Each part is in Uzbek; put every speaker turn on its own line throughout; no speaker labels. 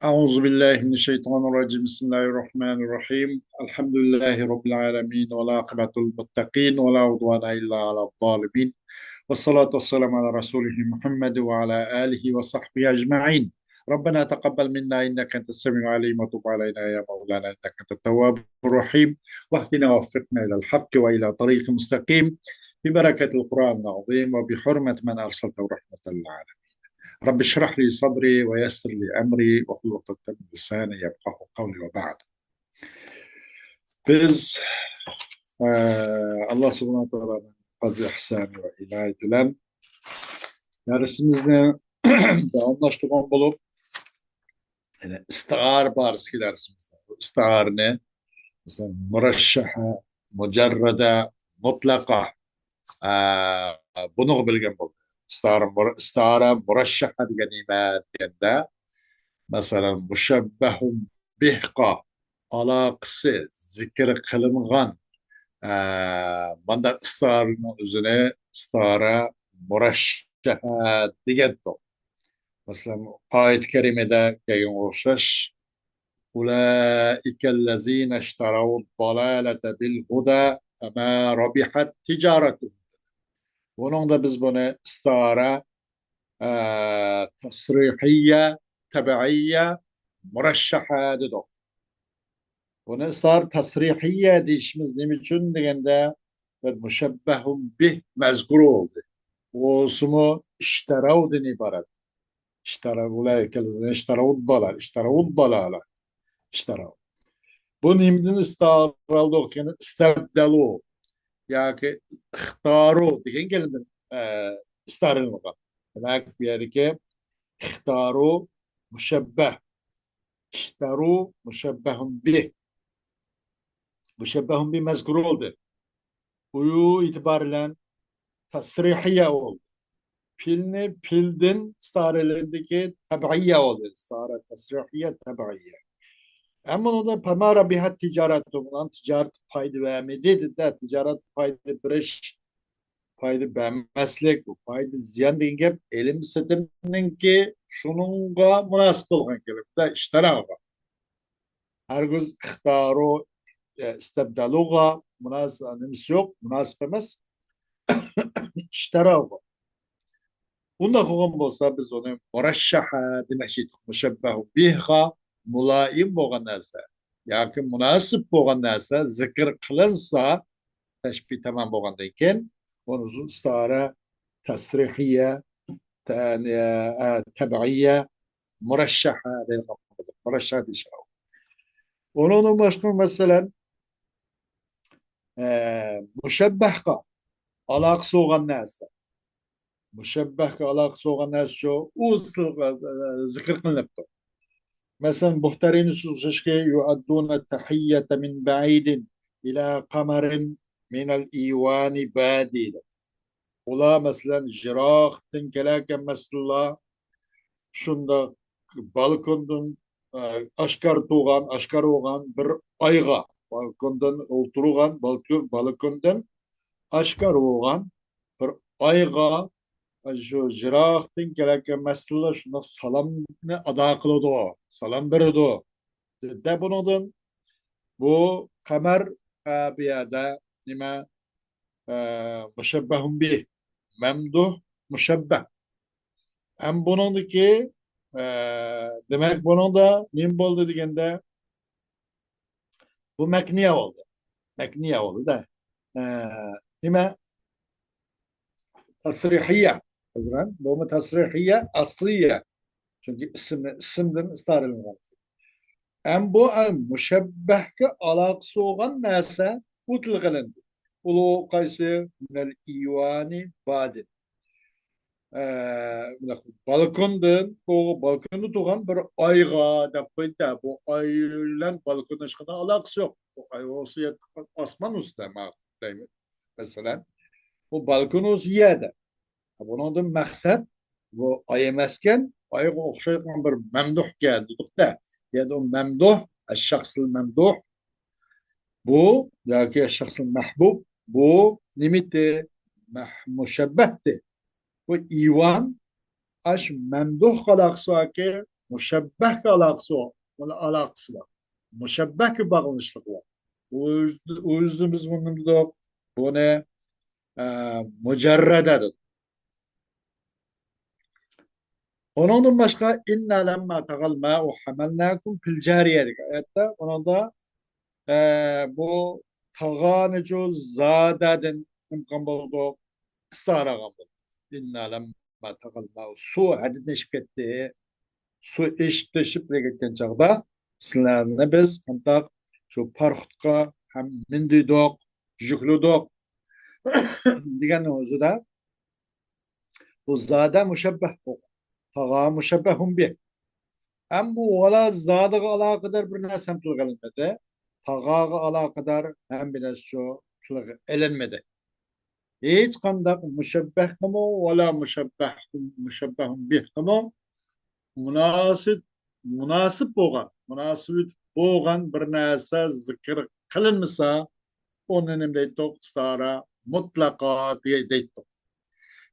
أعوذ بالله من الشيطان الرجيم بسم الله الرحمن الرحيم الحمد لله رب العالمين والعاقبة للمتقين ولا عدوان إلا على الظالمين والصلاة والسلام على رسوله محمد وعلى آله وصحبه أجمعين. ربنا تقبل منا إنك أنت السميع العليم وتب علينا يا مولانا إنك أنت التواب الرحيم واهدنا ووفقنا إلى الحق وإلى طريق مستقيم ببركة القرآن العظيم وبحرمة من أرسلته رحمة للعالمين. رب اشرح لي صدري ويسر لي أمري واحلل عقدة من لساني يفقهوا قولي وبعد. Biz Allah subhanahu wa ta'ala'nın fazl-ı ihsanı ve inayeti bilen dersimizde devamlaştırgan bulup yani istiğar barski dersimizde. İstiğar ne? Mesela murashşaha, mucerrede, mutlaka bunu bilgen bulduk. İstiğara murashşaha degan nima deganda mesela müşebbehun bihqa alaqısı zikir kılıngan banda istarın üzerine istara murashşaha degandir. Mesela ayet-i kerimede gelgen okşaş ulaikellezine işterav dalalete bil huda fema rabihat ticaretuhum. Bunun da biz bunu istara tasrihiyye tebiiyye murashşaha dedik. Buni sar tasrihiyye deyishimiz nima uchun deganda bir mushabbahun bih mazkur oldu. O ismi ishtaravdan iborat. Ishtarav ulaykallazina ishtarav dalala ishtarav. Bu nimdan istaraldi o'qigani istabdalu yoki ixtaru degan kelimadan istarilmoqda. Demak bu yerdagi ixtaru mushabbah ishtaru mushabbahun bih mushabbahun bih mazkur oldu. Bu itibariyle tasrihiye oldu. Pilni pildin istarelerindeki tabiiye oldu. İstare tasrihiye tabiiye. Ama o da pamara bihat ticaret olan ticaret paydı vermedi dedi de ticaret paydı biriş paydı vermezlik paydı ziyan degan gap elim sitimnin ki şununla münasip olgan kelip de iştara hergiz ixtaru istabdaluga münasip yok münasip emas iştara Bunda kogan bolsa biz onu murashshaha demek mushabbahu biha mulaim bo'lgan narsa yoki munosib bo'lgan narsa zikr qilinsa tashbih tamom bo'lgandan keyin uni istara tasrihiya tabiiya murashshaha deyilgan murashshaha deyishadi. Onun boshqa masalan mushabbahga aloqasi bo'lgan narsa mushabbahga aloqasi bo'lgan narsa shu u zikr qilinibdi. مثلا بحترين سوشكي يؤدون التحية من بعيد إلى قمر من الإيوان بادي. Ola mesela jirahtın kelerken mesela şunda balkondan aşkar oğan bir ayga balkondan oturulan balkondan aşkar oğan bir ayga şu jirahtın kelerken mesela şunda salamını ada kılıdı o. Salam berdi o. De bunun bu kamer bir yerde nime müşebbehun bih memduh müşebbeh. Hem bunun ki demek bunun da nim oldu degende bu mekniye oldu. Mekniye oldu da e, nime tasrihiye. Bu mu tasrihiye asliye. Çünkü isimden istarilmiyor. Hem bu müşebbehke alakası olan neyse utul kılındı. Ulu kaysı minel ivani badin. Balkondan, bu balkonda tuğan bir ayga da koydu. Bu ayla balkonda çıkan alakası yok. Bu ay olsa asman üstü mesela. Bu balkon olsa yerde. Bunun da maksat bu ay emesken ayga okşayan bir memduh geldi. Da. Yani o memduh, şahsıl memduh bu ya şahsıl mahbub bu limiti müşebbehti. Bu ivan aş memduh kalaksa ki müşebbeh alakası var. Bunun alakası var. Müşebbeh bağlanışlık var. O yüzden biz bunu mücerrededir. Onun başka inna lemma tagal ma'u hamalnakum fil cariye dedik. Ayette onun da bu taganıcı zadeden imkan buldu. Istara buldu. İnna lemma tagal ma'u su hadidleşip etti. Su eşitleşip ketken çağda sizlerine biz kantak şu parxutqa hem mindidoq, jükludoq degenin özü de bu zade müşebbeh bu. Taga müşebbehun bih. Hem bu valla zadığı alakadar bir nesem tılgılınmedi. Tagağı alakadar hem bir şu elenmedi. Hiç kandak müşebbeh kımı valla müşebbehun bih kımı münasip münasip boğan bir nese zikir kılınmasa onun deytok stara mutlaka diye deytok.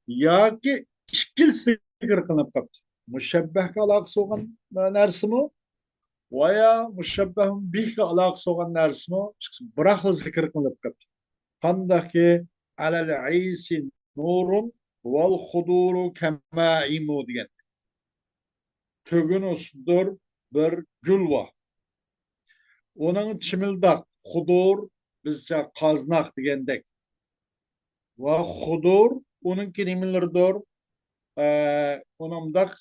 Ya ki işkil zikir kılıp kaptı. Müşebbeh alakası olan nersi mi? Veya müşebbehun bih alakası olan nersi mi? Bırakıl zikir kılıp kaptı. Kandaki alel isi nurun vel huduru kemaimu diyen. Tögün üstüdür bir gül var. Onun çimildak, hudur, bizce kaznak digendek. Ve hudur, onun kelimelerdir, onumdak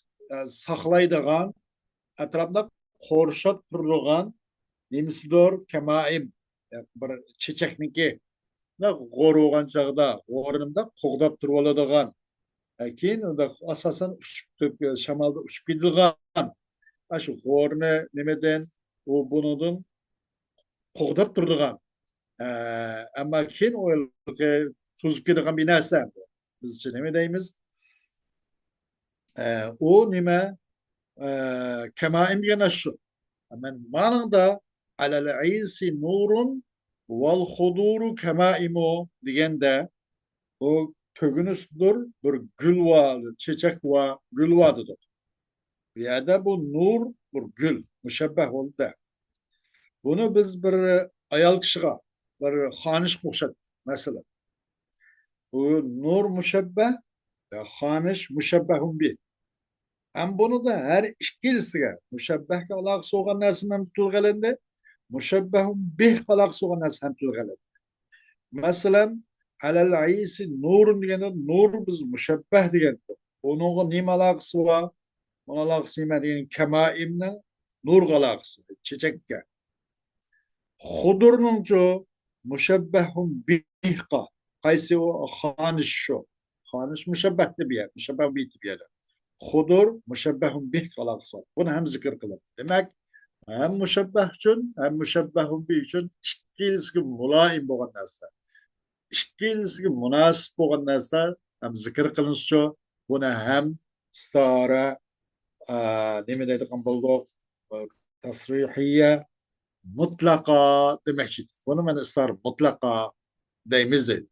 saklaydıgan, etrafında korşat durduğun, nemisidir, kemaim, bir çiçekniki, ne koruğan çağda, ornumda koğdap duruladıgan. Keyin onda asasen uçup, şamalda uçup gidiyorgan. Şu horne nemeden, o bunun koğdap durduğun. Ama keyin o tuzuk gidiyorgan bir narsa. Biz için neme deymiz? O nime kemaim diyen şu. Hemen manada alel isi nurun vel huduru kemaimu diyende o kögünüzdür bir gül var, çiçek var, gül vardır. Ya da bu nur bir gül, müşebbeh oldu. Bunu biz bir ayal kişiye, bir hanış kuşat mesela. Bu nur müşebbeh ve hanış müşebbehun bir. Hem bunu da her ikilisiga müşebbeh alakası olan narsa hem tutulgalende, müşebbehun bih alakası olan narsa hem tutulgalende. Mesela alel iyisi nur degende nur biz müşebbeh degende. Onun nima alakası var? Onun alakası nima degen kemaimne nur alakası. Çiçekke. Hudurnuncu müşebbehun bihqa. Kaysi o haniş şu. Haniş müşebbehli bir yer. Müşebbeh bir yer. Hudur müşebbehun bih alakası var. Bunu hem zikir kılın. Demek hem müşebbeh için hem müşebbehun bih için ikilisi mulaim boğan narsa. İkilisi münasip boğan narsa hem zikir kılınsı. Bunu hem stara neme deydik buldu tasrihiye mutlaka demekçidir. Bunu ben ısrar mutlaka deyimizdir.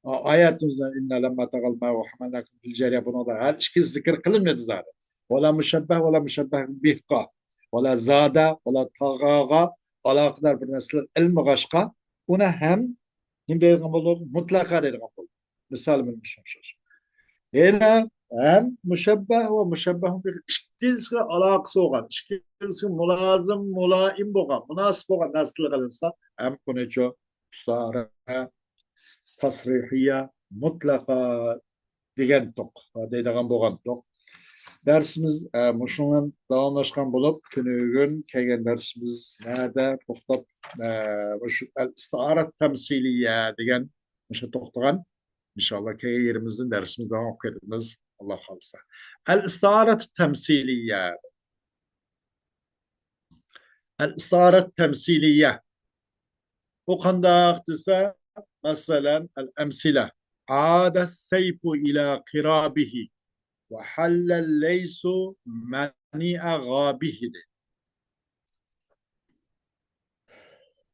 Ayetimizden inna lemma tagal ma ve hamalnakum fil cariye bunu da her iki zikir kılınmadı zaten. Vela müşebbeh vela müşebbeh bihka vela zada vela tagaga ala kadar bir nesil ilmi gaşka ona hem deyilgen buldu mutlaka deyilgen buldu. Misal bilmişim söz. Yine hem müşebbeh ve müşebbehun bir işkilsi alakası olan, işkilsi mulazım, mulaim boğan, münasip boğan nasıl kılınsa hem konucu ustara tasrihiye mutlaka degen tok, deydigan boğan tok. Dersimiz muşunun davamlaşkan bulup, günügün kelgen dersimiz nerede toktap, el-istaarat temsiliye degen muşa toktagan. İnşallah ki yerimizin dersimiz devam ediniz. Allah halsa. El-istaaret temsiliye. El-istaaret temsiliye. Bu kanda ise mesela el-emsile. Âde seyfu ila kirabihi ve hallel leysu mani'a gâbihi.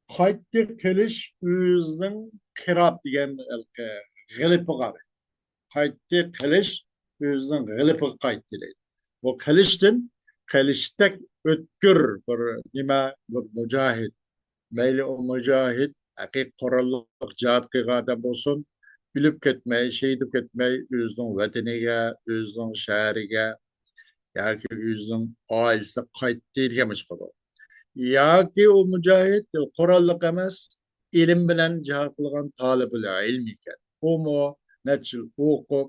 Haytti keliş yüzden kirab diyen gılıpı var. Qaytdi qilish o'zining g'ilipi qaytdi deydi. Bu qilishdan keliştek ötkür bir nima bir mücahit. Meyli o mücahit hakik korallık cihat kıygada bolsun. Bilip ketmey, şehidip ketmey, özünün vataniga, özünün şehriga, yoki özünün ailesi qaytdi degan chiqadi. Yoki o mücahit qurolliq emas, ilm bilan jihad qilgan talibul ilm ekan. Umu necha yil o'qib,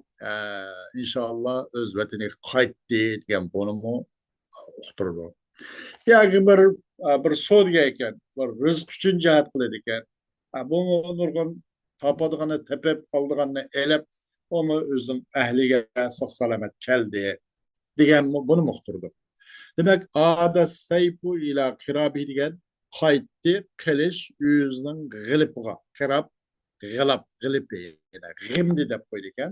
inshaalloh o'z vataniga qaytdi degan bunimi uqtirdi. Yoki bir sodga ekan, bir rizq uchun jihad qiladi ekan. Bu nurg'un topadiganini tepib qoldiganini elib, uni o'zining ahliga sog' salomat keldi degan buni uqtirdi. Demek ada sayfu ila kirabi degan qaytdi qilish o'zining g'ilipiga kirab g'ilab g'ilipi yani g'imdi deb qo'ydi ekan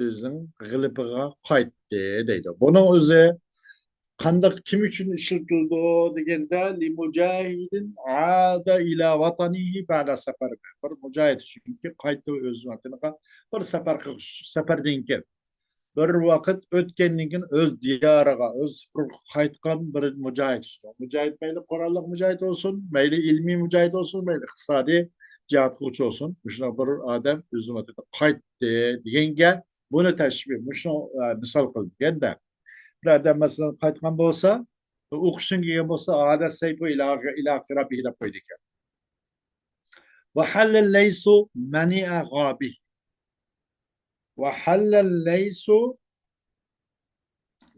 o'zining g'ilipiga qaytdi deydi. Buni o'zi qandoq kim uchun ishlatildi deganda li mujahidin ada ila vatanihi ba'da safar. Bir mujahid chunki qaytdi o'z vataniga bir safardan keyin bir vakit ötkenliğin öz diyarıga, öz qaytkan bir mücahit işte. Mücahit meyli Kur'anlık mücahit olsun, meyli ilmi mücahit olsun, meyli iqtisadi cihat kılıç olsun. Müşna bir adam özü vatanda qaytdı degenge bunu teşbih, müşna misal kıldı. Gende bir adam mesela qaytkan bolsa, o'qishdan kelgan bolsa, ada sayfu ila akhirabihi deb qo'ydi ekan. Ve halal leysu mani'a g'abih. Ve halal leysu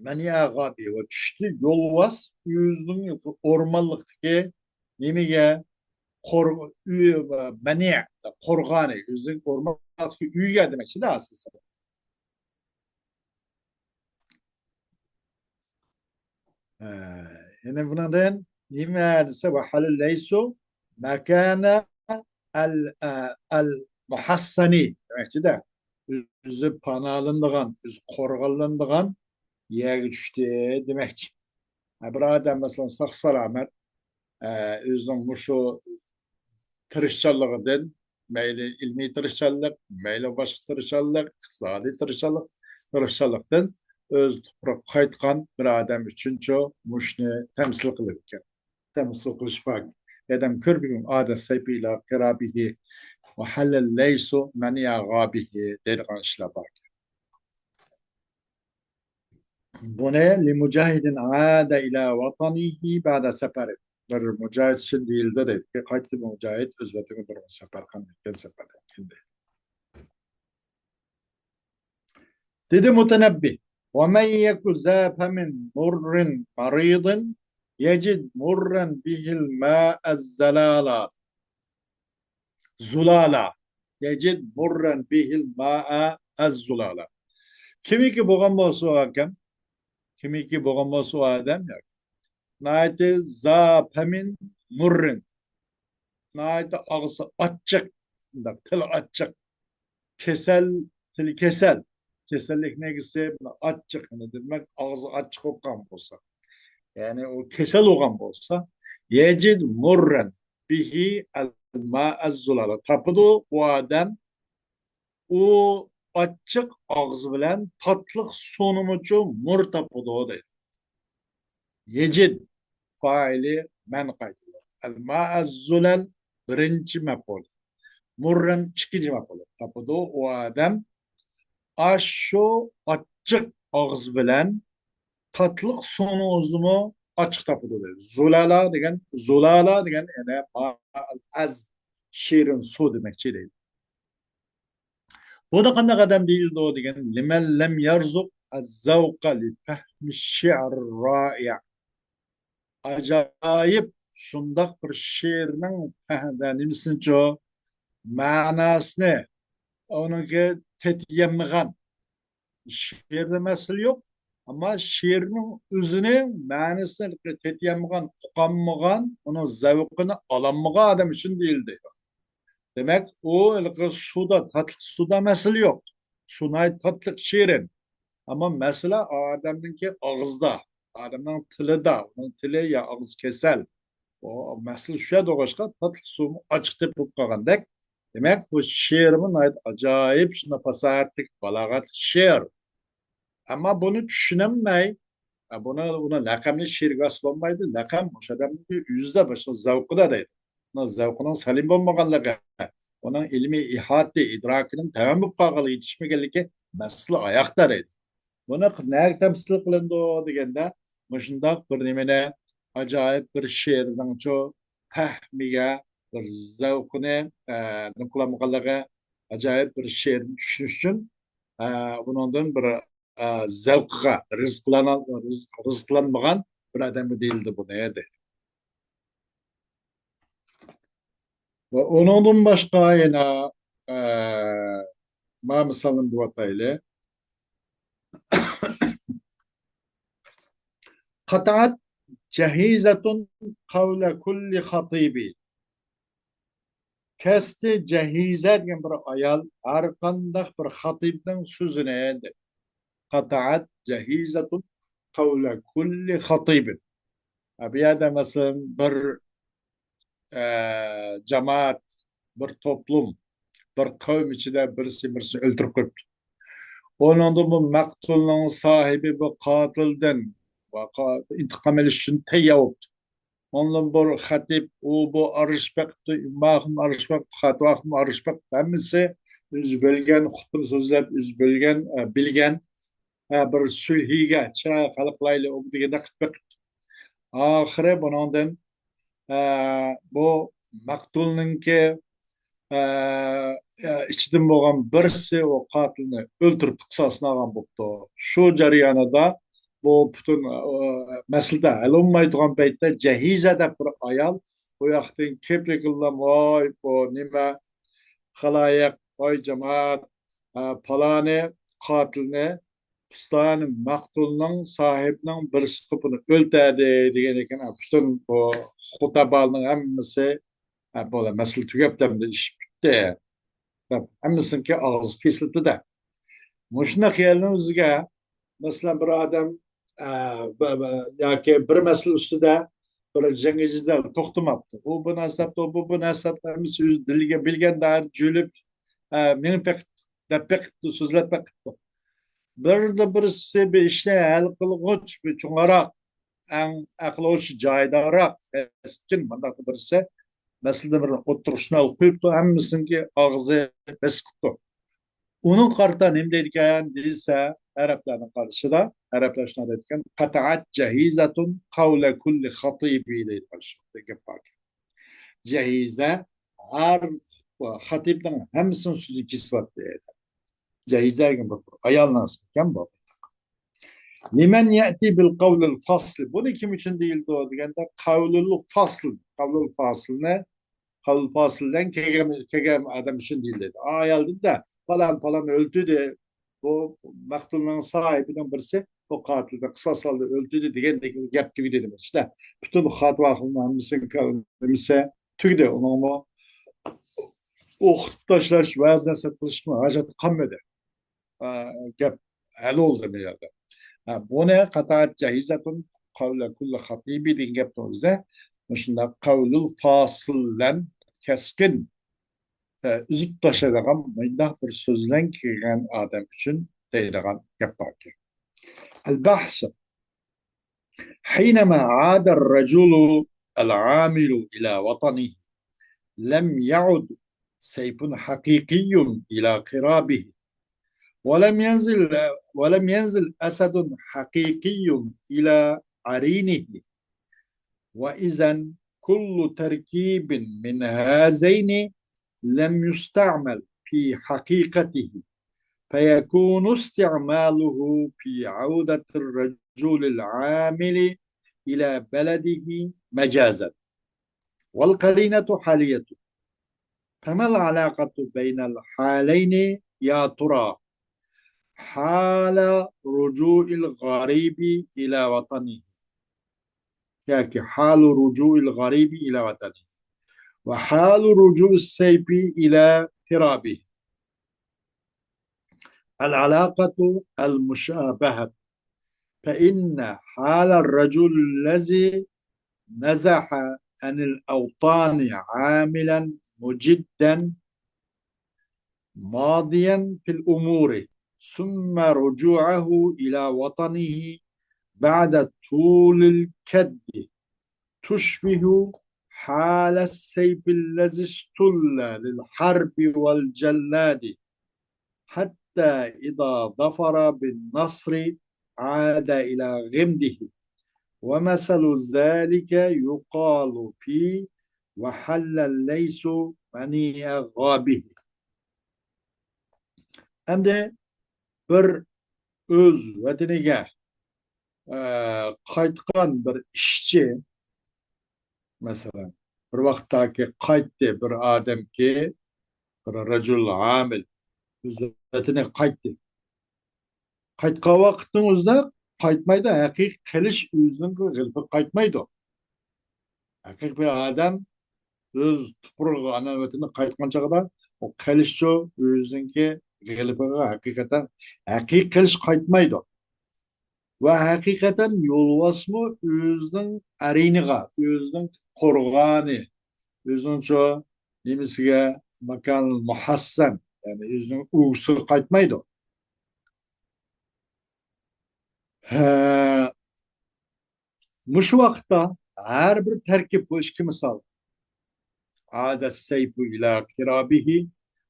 Mani agabi ve düştü yolvas yüzünün ormanlıktaki nemiye mani korgani yüzün ormanlıktaki üye demek ki de aslında. Yani bundan nime dese ve halil leysu mekane el muhassani demek ki de yüzü panalındığın, yüzü korgalındığın yere düştü demek ki. Bir adam mesela sağ salamet özünün şu tırışçılığından meyli ilmi tırışçılık, meyli başka tırışçılık, iqtisadi tırışçılıktan öz toprak qaytkan bir adam için ço muşni temsil kılırken. Temsil kılışmak. Adam körbüğün adet saypıyla kirabihi ve halal leysu meniya gabihi dediğin işler var. Bu ne? Li mücahidin aade ila vatanihi ba'da seferi. Bir mücahit için değildir de ki kayıtlı mücahit öz vatanı bir sefer kandıkken seferden kendi. Dedi mutenebbih. Ve men yeku zâfe min murrin maridin yecid murren bihil mâ'ez zelâlâ. Zulâlâ. Yecid murren bihil mâ'ez zulâlâ. Kimi ki boğan bolsa o hakem, kimi ki boğan bolsa o adam ya. Naiti zâpemin murrin. Naiti ağzı açık. Tıl açık. Kesel, tili kesel. Kesellik ne gitse açık. Ne demek? Ağzı açık olgan olsa. Yani o kesel olgan olsa. Yecid murren bihi el ma'az zulala. Tapıdı o adam o açık ağzı bilen tatlık sonumucu mur tapıdı o dedi. Yecid faili men qaytılır. El ma'az zulal birinci mef'ul. Murren ikinci mef'ul. Tapıdı o adam aşo açık ağız bilen tatlık sonu uzunu açık tapıdı. Zulala degen yani az şirin su demekçi değil. Bu da kandak adam değildi o degen limen lem yarzuk az-zavqa li fehmi şi'r ra'i'. Acayip şundak bir şiirinin nimisini ço manasını onunki tetyemmigan şiirde mesel yok ama şiirinin özünün manasını tetyemmigan uqanmagan onun zevkini alanmagan adam için değildi. Demek o suda tatlı suda mesel yok. Sunay tatlı şiirin ama mesela adamınki ağızda adamın tili da onun tili ya ağız kesel o mesel şuya doğuşka tatlı su açık tepip kalgandak demek bu şiirimin ait acayip şuna fasahatlik balagat şiir ama bunu düşünemey Buna lakamlı şiirga asılmaydı. Lakam o adamın yüzde başı zavkı da değil. Zavkının salim olmaganlığı. Onun ilmi ihate, idrakinin tamamı kağılı yetişmegenligi mesele ayaktarıydı. Buni näge temsil qilindi deganda mushundoq bir nimani ajoyib bir she'rning shu fahmiga bir zavqini nimaqilamaqanligi ajoyib bir she'rni tushunish uchun bundan bir zavqqa rizqlanmagan bir odamga deyildi bu deydi. Va undan boshqa yana ma misolini bu atayli. Qataat cehizatun kavle kulli hatibi. Kesti cehize degan bir ayol har qanday bir xatibning so'zini endi. Qataat cehizatun qavla kulli xatibin. Bu yerda masalan bir cemaat, bir toplum, bir kavm ichida birisi o'ldirib qo'yibdi. Onun bu maqtulning sahibi bu qotildan intiqom olish uchun tayyor bo'libdi. Onun bu hatip, o bu arışbaktı, mahum arışbaktı, hatvahum arışbaktı. Hemisi üz bölgen, xutun sözlep, üz bölgen, bilgen, bir sülhiga, çırağı kalıqlaylı, o degende qıtbak. Ahire bundan bu maktulninki içinden bo'lgan birisi o qatilni o'ltirib qisosini olgan bo'libdi. Shu jarayonida bu butun masalada hal bo'lmaydigan paytda Jahiza deb bir ayol bu yoqdan keprikillam voy bu nima xaloyiq voy jamoat paloni qatilni ustani maqtulning sahibning birisi qilib o'ltadi degan ekan. Butun bu xutabalning hammasi böyle mesele tugab demdi ish bitdi. Hammasiniki og'zi kesildi-da. Mushuna xiyolni o'ziga masalan bir odam yoki bir masala ustida bir jangajidal to'xtamabdi. U bu narsani, bu narsani hammasi o'z diliga bilgandar jo'lib meni deb so'zlab beqibdi. Birda birisi bir ishni hal qilg'uch bir cho'ngaroq eng aqli o'ch joydaroq keskin bunday birisi masalada bir o'tirishni olib qo'yibdi, hammasiniki og'zi bes qilibdi. Onun qarta nima deydigan deyilsa, arablarning qarashida, arablar shunday deydigan, qataat jahizatun qawla kulli xatibi deydigan gap bor. Jahiza har xatibning hammasini so'zi kesyapti. Jahiza degan bir ayolning ekan bu. Liman ya'ti bil qawlil fasl. Buni kim uchun deyildi deganda qawlul fasl. Qawlul faslni Kavl fasıldan kegem adam için değil dedi. Ayaldı da falan öldü de o maktulun sahibinin birisi o katilde kısas aldı öldü de diyen de gap gibi dedim. İşte bütün hatvahından misin kalmışsa tüyde onu o taşlar bazen satılışma hacet kalmadı. Gap hal oldu mu ya da. Bu ne kataat cahizatun kavle kulle hatibi diyen gap oldu. Şunda kavlul fasıllen keskin üzüp taşıdığım mıydak bir sözlen kirgen adam için deydiğen gap var ki. El-bahs حينما عاد الرجل العامل إلى وطنه لم يعد سيف حقيقي إلى قرابه ولم ينزل أسد حقيقي إلى عرينه وإذا كل تركيب من هذين لم يستعمل في حقيقته فيكون استعماله في عودة الرجل العامل إلى بلده مجازا والقرينة حالية فما العلاقة بين الحالين يا ترى حال رجوع الغريب إلى وطنه يعني حال رجوع الغريب إلى وطنه وحال رجوع السيف إلى ترابه العلاقة المشابهة فإن حال الرجل الذي نزح عن الأوطان عاملا مجدا ماضيا في الأمور ثم رجوعه إلى وطنه بعد طول الكد تشبه حال السيف الذي استل للحرب والجلاد حتى إذا ظفر بالنصر عاد إلى غمده. ومثل ذلك يقال في وحل الليث منيع غابه. Hem bir öz vataniga qaytgan bir ishchi, masalan, bir vaqtdagi qaytdi bir odamki, bir rajul amil o'z vataniga qaytdi. Qaytgan vaqtning o'zida qaytmaydi, haqiqiy qilish o'zining g'ilbi qaytmaydi. Haqiqiy bir odam o'z tuprog'i ana vataniga qaytgan chog'da o qilishchi o'ziniki g'ilbiga haqiqatan haqiqiy qilish qaytmaydi. Ve hakikaten yolvasma özünün ariniga, özünün korgani, özünün çoğu nemisiga makan muhassan, yani özünün uğusu kaytmaydı. Muş vakta her bir terkip bu işki misal. Ades seyfu ila kirabihi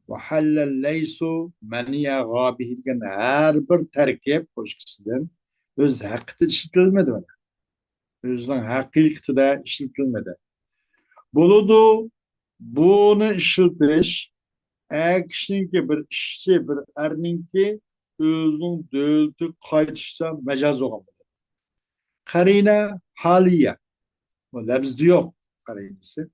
ve hallel leysu meniye gabihi diyen her bir terkip bu işkisinden öz hakkıda işitilmedi bana. Özünün hakikatida işletilmedi. Buludu bunu işletiş, kişininki bir işçi, bir erninki özünün dövleti kayıtışsa mecaz olan. Karine haliye. Bu lebzde yok karinesi.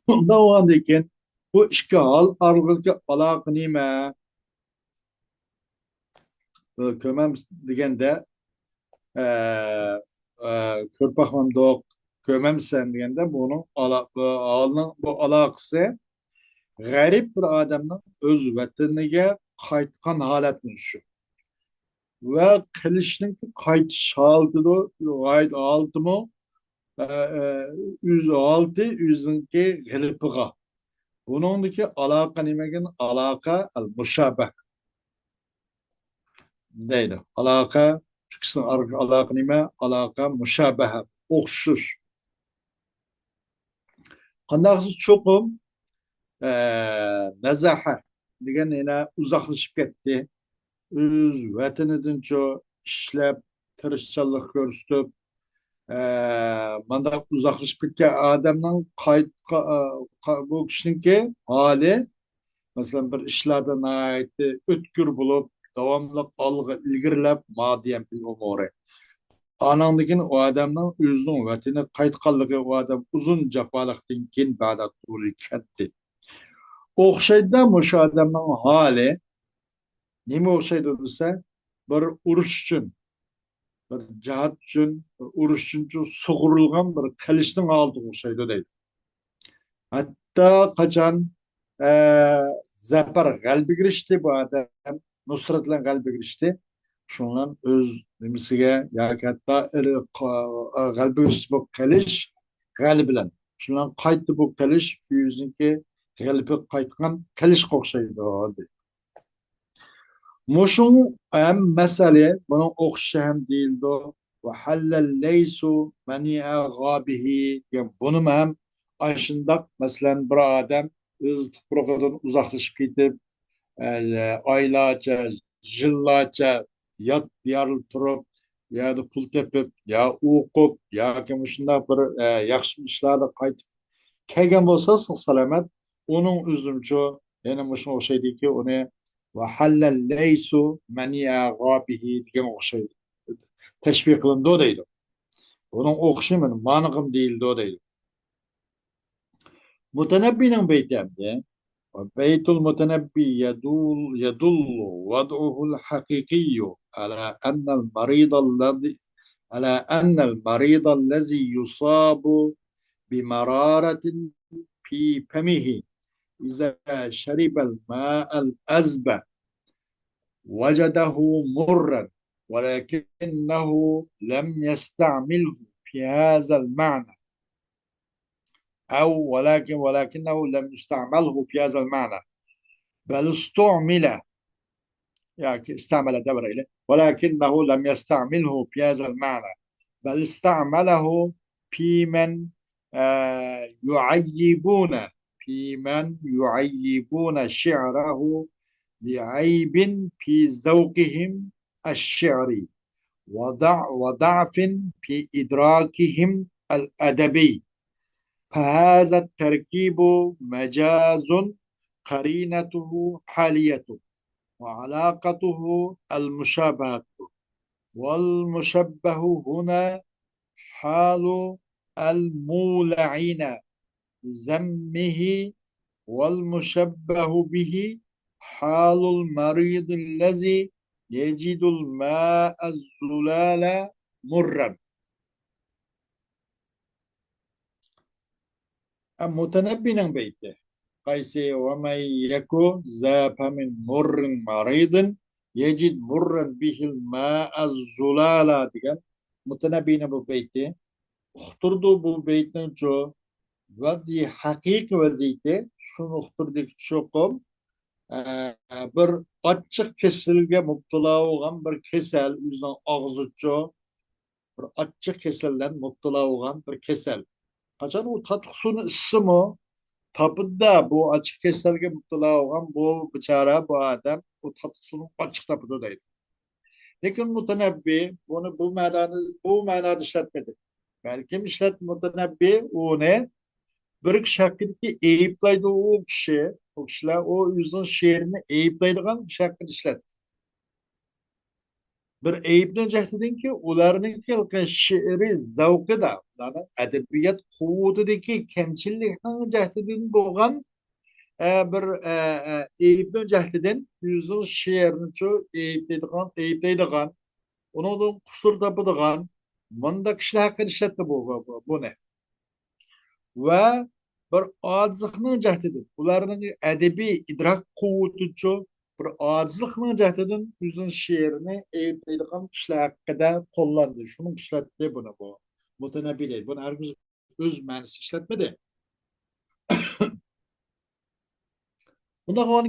Onda o andayken bu iki hal arasındaki alaka neyme? Kömem degende körpakmamda kömem sen degende bunun bu alakası garip bir adamın öz vataniga qaytgan holatni shu. Ve qilishning qaytish holati oltimi o'zi olti o'ziniki g'ilipiga. Buningdagi aloqa nimaga? Aloqa al mushabah deydi. Aloqa ikkisini aloqa nima? Aloqa mushabaha, o'xshash. Qandaqsiz cho'qim nazaha degan yana uzoqlashib ketdi. Öz vatanidan ishlab tirishchanlik ko'rsatib manda uzoqlashib ketgan odamning bu kishiniki holi masalan bir ishlarda o'tkir bo'lib davomli olg'a ilgarilab madiyan bil umuri anandagin u odamning o'zining vatani qaytganligi u odam uzun jafolikdan keyin ba'da to'g'ri ketdi. O'xshaydi o'sha odamning holi nima o'xshaydi desa bir urush uchun bir cihat için, bir urush için sug'urilgan bir qilishning oldiga o'xshaydi deydi. Hatta qachon zafar g'albiga erishdi bu odam, nusrat bilan g'albiga erishdi. Shundan o'z nimasiga yoki hatto g'albiga erishdi bu qilish g'alib bilan. Shundan qaytdi bu qilish o'ziniki g'albiga qaytgan qilishga o'xshaydi. Muşun hem mesele bunun okşu hem değildi. Ve hallel leysu meni'e gabihi. Yani bunu hem aşındak mesela bir adam öz tuprağından uzaklaşıp gidip aylarca, yıllarca yat diyarlı turup ya da pul tepip ya okup ya ki şunda bir yaxşı işlerde kayıt kelgen bolsa salamet onun üzümcü yani muşun o şeydi ki onu وحل الليث منيع غابه degan o'xshaydi. Tashbih qilindi deydi. Bunun o'xshamini manig'im deyildi deydi. Mutanabbining baytida بيت المتنبي يدل وضعه الحقيقي على أن المريض الذي يصاب بمرارة في فمه إذا شرب الماء الأزبة وجده مرا ولكنه لم يستعمله في هذا المعنى أو ولكنه لم يستعمله في هذا المعنى بل استعمل يعني استعمل دبر، ولكنه لم يستعمله في هذا المعنى، بل استعمله في من يعيبون، شعره لعيب في ذوقهم الشعري، وضعف في إدراكهم الأدبي. فهذا التركيب مجاز، قرينته حاليته، وعلاقته المشابهة، والمشبه هنا حال المولعين ذمه، والمشبه به حال المريض الذي يجد الماء الزلال مرا. متنبنا بيته قيس ومن يكو ذا من مر مريض يجد مرا به الماء الزلال ديgan متنبينا bu beyti uqturdu bu beytin çoğu vazi hakiki vaziyeti şunu uqturdik çoğum bir açık kesilge mubtala olan bir kesel yüzden ağzı çoğu bir açık keselden mubtala olan bir kesel. Kaçan o tatlı suyun ısı mı? Tapıda bu açık keselge mutlaka olan bu biçare bu adam bu tatısının açık tapıdaydı. Lakin mutenebbi bunu bu manada işletmedi. Belki işlet mutenebbi onu bir şekilde eyiplaydı o kişi. O kişiler o yüzden şiirini eyiplaydıgan şekilde işlet. Bir eyipten cehdedin ki ularının ki şiiri zavkı da yani edebiyat kuvvetindeki kemçillikten cehdedin boğan bir Eyüp'ün cəhdidin yüzün şiirini ço eyüpleydiğen, onun kusur tapıdığan, bunda kişiler hakkında işletti bu ne? Ve bir acizliğinin cəhdidin, bunların edebi idrak kuvveti ço, bir acizliğinin cəhdidin yüzün şiirini eyüpleydiğen kişiler hakkında kullandı. Şunun işletti bunu bu. Mutenebbi değil. Bunu herkes öz mənisi işletmedi. Bunda bu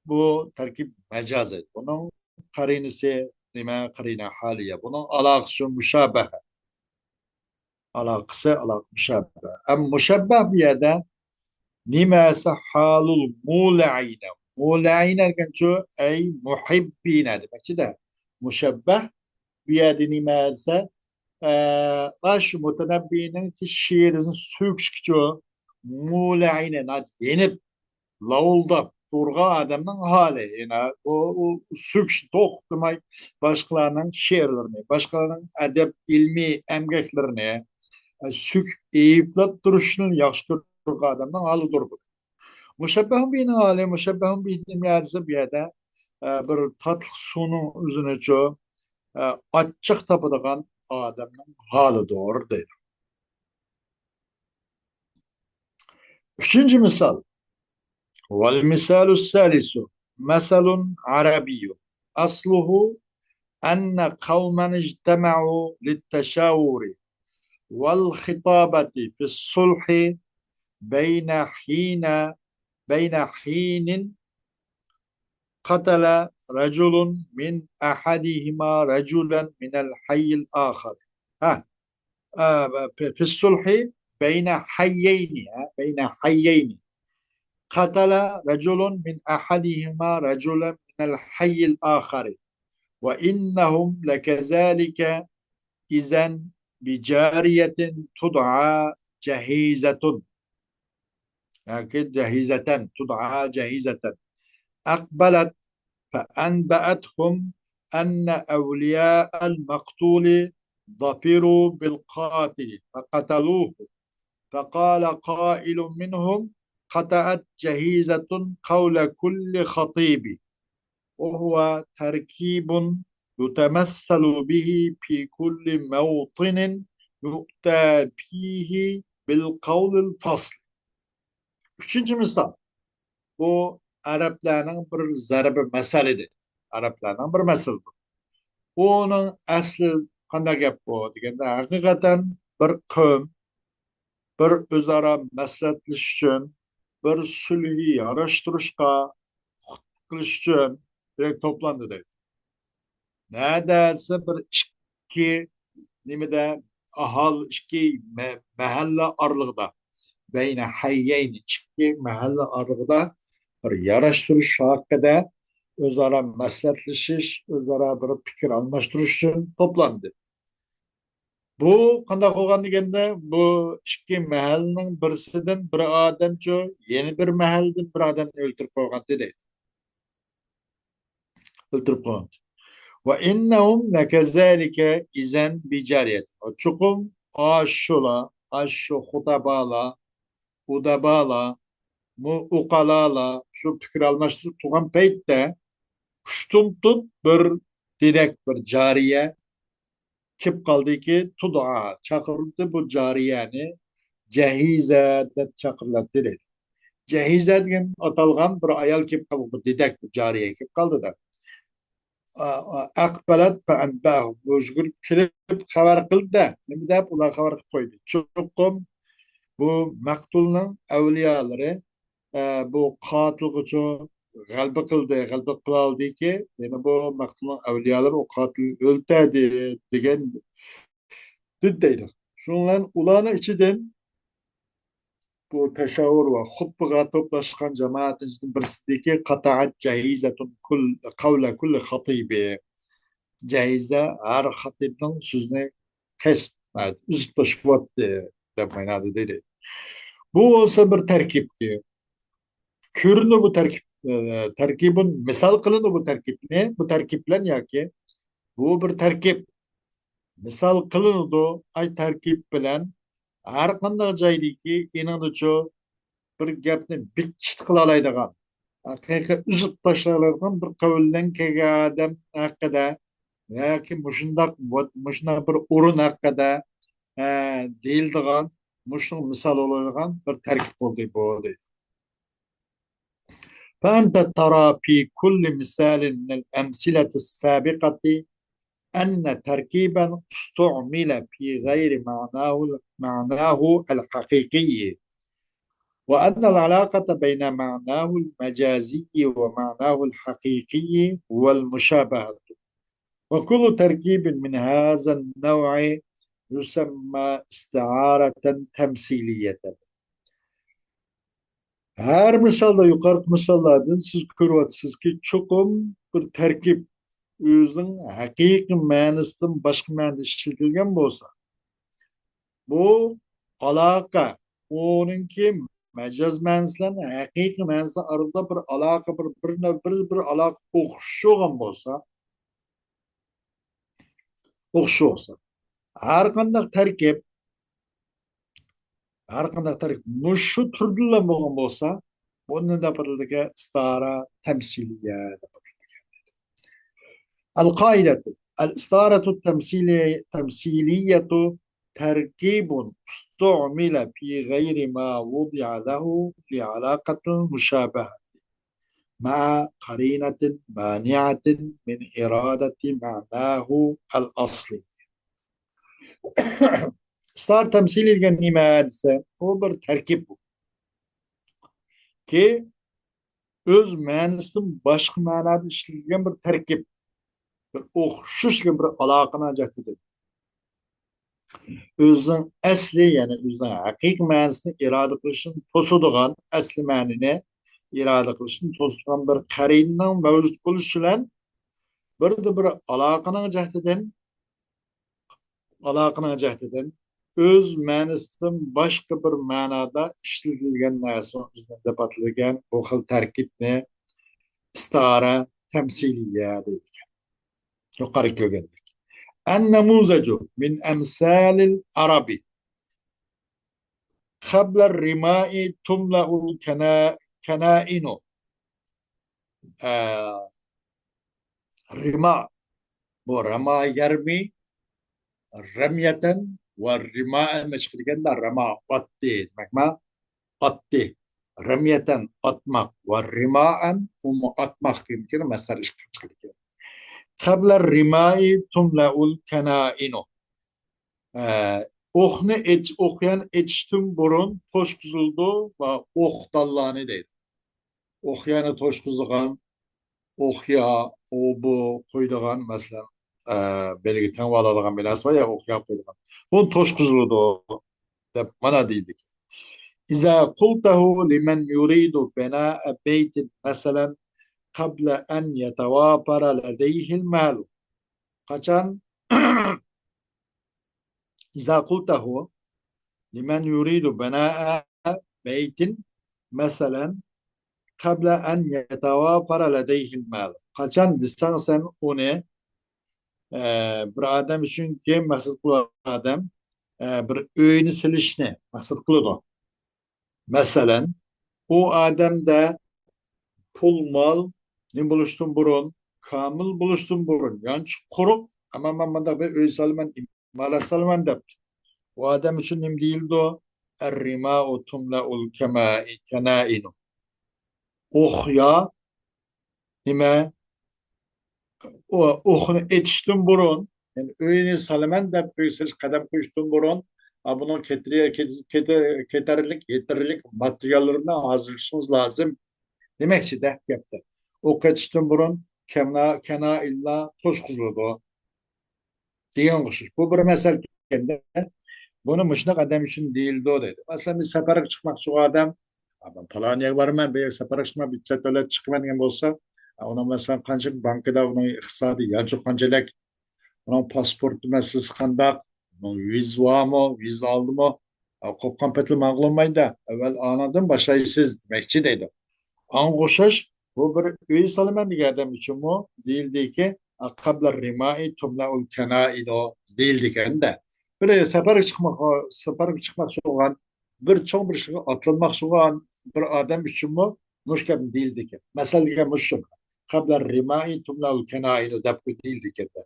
bu terkip mecaz et. Bunun karinesi nime karine haliye. Bunun alakası müşabehe. Alak müşabehe. Müşabbeh bir yerde nimese halul mula'ine. Mula'ine erken çoğu ey muhibbine demek de. Müşabbeh bir yerde nimese baş mutenebbinin ki şiirin sükşk çoğu mula'ine yenip lavulda durga adamın hali. Yani o sükş toxtumay başkalarının şiirlerini, başkalarının edep ilmi emgeklerini sük eyiplep duruşunun yaxşı durga adamın hali durdu. Müşebbehun binin hali, müşebbehun binin yerse bir yerde bir tatlı sunu üzerine ço açık tapıdığan adamın hali doğru değil. Üçüncü misal. والمثال الثالث مثل عربي أصله أن قوما اجتمعوا للتشاور والخطابة في الصلح بين حين بين حين قتل رجل من أحدهما رجلا من الحي الآخر. ها في الصلح بين حيين قتل رجل من أحدهما رجلا من الحي الآخر وإنهم لكذلك إذا بجارية تدعى جهيزة. يعني جهيزة تدعى جهيزة أقبلت فأنبأتهم أن أولياء المقتول ظفروا بالقاتل فقتلوه. فقال قائل منهم قطعت جهيزة قول كل خطيب، وهو تركيب يتمثل به في كل موطن يؤتى فيه بالقول الفصل. Üçüncü misal. Bu Arapların bir zarbi meseledir. Arapların bir mesele bu. Onun aslı qanday gap bu deganda hakikaten bir kavm bir özara maslahatlashish uchun bir sulhiy yarashtirishga qilish uchun direkt toplandı deydi. Neredeyse bir iki nimede ahal iki mahalle aralığında beyne hayyeyn iki mahalle aralığında bir yaraştırış hakkında özara maslahatlaşış, özara bir fikir almashtırış için toplandı. Bu kanda olgan degende bu iki mahallenin birisinden bir adamcha yeni bir mahalleden bir adam öldürüp koygan dedi. Öldürüp koygan. Ve innehum lekezalike izen bicariyet. Çukum aşşula, aşşu hutabala, udabala, mu ukalala şu fikir almıştır tuğan peytte ştumtup bir didek bir cariye kip kaldı ki tudaa çakırdı bu cariyeni cehize de çakırladı dedi. Cehize degan atalgan bir ayal kip kaldı bir didek bir cariye kip kaldı da. Akbalat fa'anbah bujgul kilip xabar qildi. Nima deb ular xabar qilib qo'ydi. Chuqum bu maqtulning avliyolari bu qotilga uchun g'alba qildi, g'alba qila oldiki, yana bu maqtulning avliyolari o qotilni o'ldirdi degan deydi. Shundan ularning ichidan bu teşavvur ve hutbuga toplaşkan cemaatin birisideki kataat cehizatun kul kavle kulli hatibi cehize her hatibin sözünü kesip üzüp taşıvattı demeyin dedi. Bu olsa bir terkipti. Körünü bu terkibin misal kılını bu terkip ne? Bu terkiplen ya ki bu bir terkip misal kılını ay terkip bilen her kandak caydaki inanıcı bir gapni bitchit qila oladigan haqiqiy uzib tashlaydigan bir qavldan kelgan odam haqida yoki mushundoq bir o'rin haqida deyildigan mushun misol oladigan bir tarkib bo'ldi bu deydi. فأنت ترى في كل مثال من الأمثلة السابقة أن تركيبا استعمل في غير معناه الحقيقي وأن العلاقة بين معناه المجازي ومعناه الحقيقي هو المشابهة وكل تركيب من هذا النوع يسمى استعارة تمثيلية. Her misalda yukarı misallardan siz görüyorsunuz ki çokum bir terkip özünün hakiki manasından başka manada işletilgen bolsa bu alaka onunki mecaz manasından hakiki manası arasında bir alaka bir alaka okşuğun olsa her kandak terkip muşu türlü bolsa onun da bir istara temsiliye. القاعدة الاستعارة التمثيلية تركيب استعمل في غير ما وضع له لعلاقة المشابهة مع قرينة مانعة من إرادة معناه الأصلي. استعارة temsil ilgen nimetse o bir terkip bu. Ki öz manasının başka manada işletilgen bir terkip. Bir o'xshash bir aloqani ajratadi. O'zining asli ya'ni o'zining haqiqiy ma'nosini iroda qilishni to'sadigan asli ma'nini iroda qilishni to'sadigan bir qarinning mavjud bo'lishi bilan bir aloqaning jahtidan o'z ma'nosidan boshqa bir ma'noda ishlatilgan narsa deb atalgan bu xil tarkibni istara tamsiliya deydi. Yuqori ko'rgandik. النموذج من أمثال العرب قبل الرماء تملأ الكنائن رماء ورماء يرمي رمية والرماء مشكلة رماء قطي مكما قطي رمية أطمق والرماء هم أطمق يمكن مثلا قبل الرماء تملأ الكنائن o'qni o'qigan etishdan burun to'shqizildi va o'q tanlani deydi. O'qiyani to'shqizgan Okuya, o bu koyduğun mesela belki tanıp aladigan bilası var ya okuya koyduğun. Bunu toşkuzludu o. Dep mana deydik. İza kultahu limen yuridu bina'a beytin mesela qabla en yetevafara ledeyhil malu. Kaçan İza kultahu limen yuridu bina'a beytin mesela qabla en yetevafara ledeyhil malu. Kaçan desen sen onu bir adam için ki maksat kılan adam bir öğünü silişni maksat kılıyor. Mesela o adamda pul mal ne buluştun burun kamil buluştun burun yani kuruk ama mamada bir öy salman imala salman da o adam için nem değildi o errima o tumla ul kenainu oh ya nime o ohunu etiştin burun yani öyle salaman da öysüz kadem koştun burun bunun yeterlilik materyallerini hazırlaşınız lazım demek ki de yaptı. O kaçtın burun kena illa toş kuzuludu diyen kuşuş. Bu bir mesele kendi. Bunu mışnak adam için değildi o dedi. Mesela bir sefere çıkmak şu adam adam Polonya'ya varman bir sefere çıkmak bir çetele çıkman olsa ona mesela kançık bankada onun iktisadi ya çok kançelek onun pasportu mesleği kandak onun viz var mı viz aldı mı kopkan petli mağlumaydı evvel anladım başlayısız demekçi dedi. Angoşaş bu bir üye salamen bir adam için bu değildi ki akabla rimai tumla ul kenaido değildi ki de bir sefer çıkmak soğan bir çok bir şey atılmak soğan bir adam için bu müşkil değildi ki mesela ki müşkil kabla rimai tumla ul kenaido da bu değildi ki de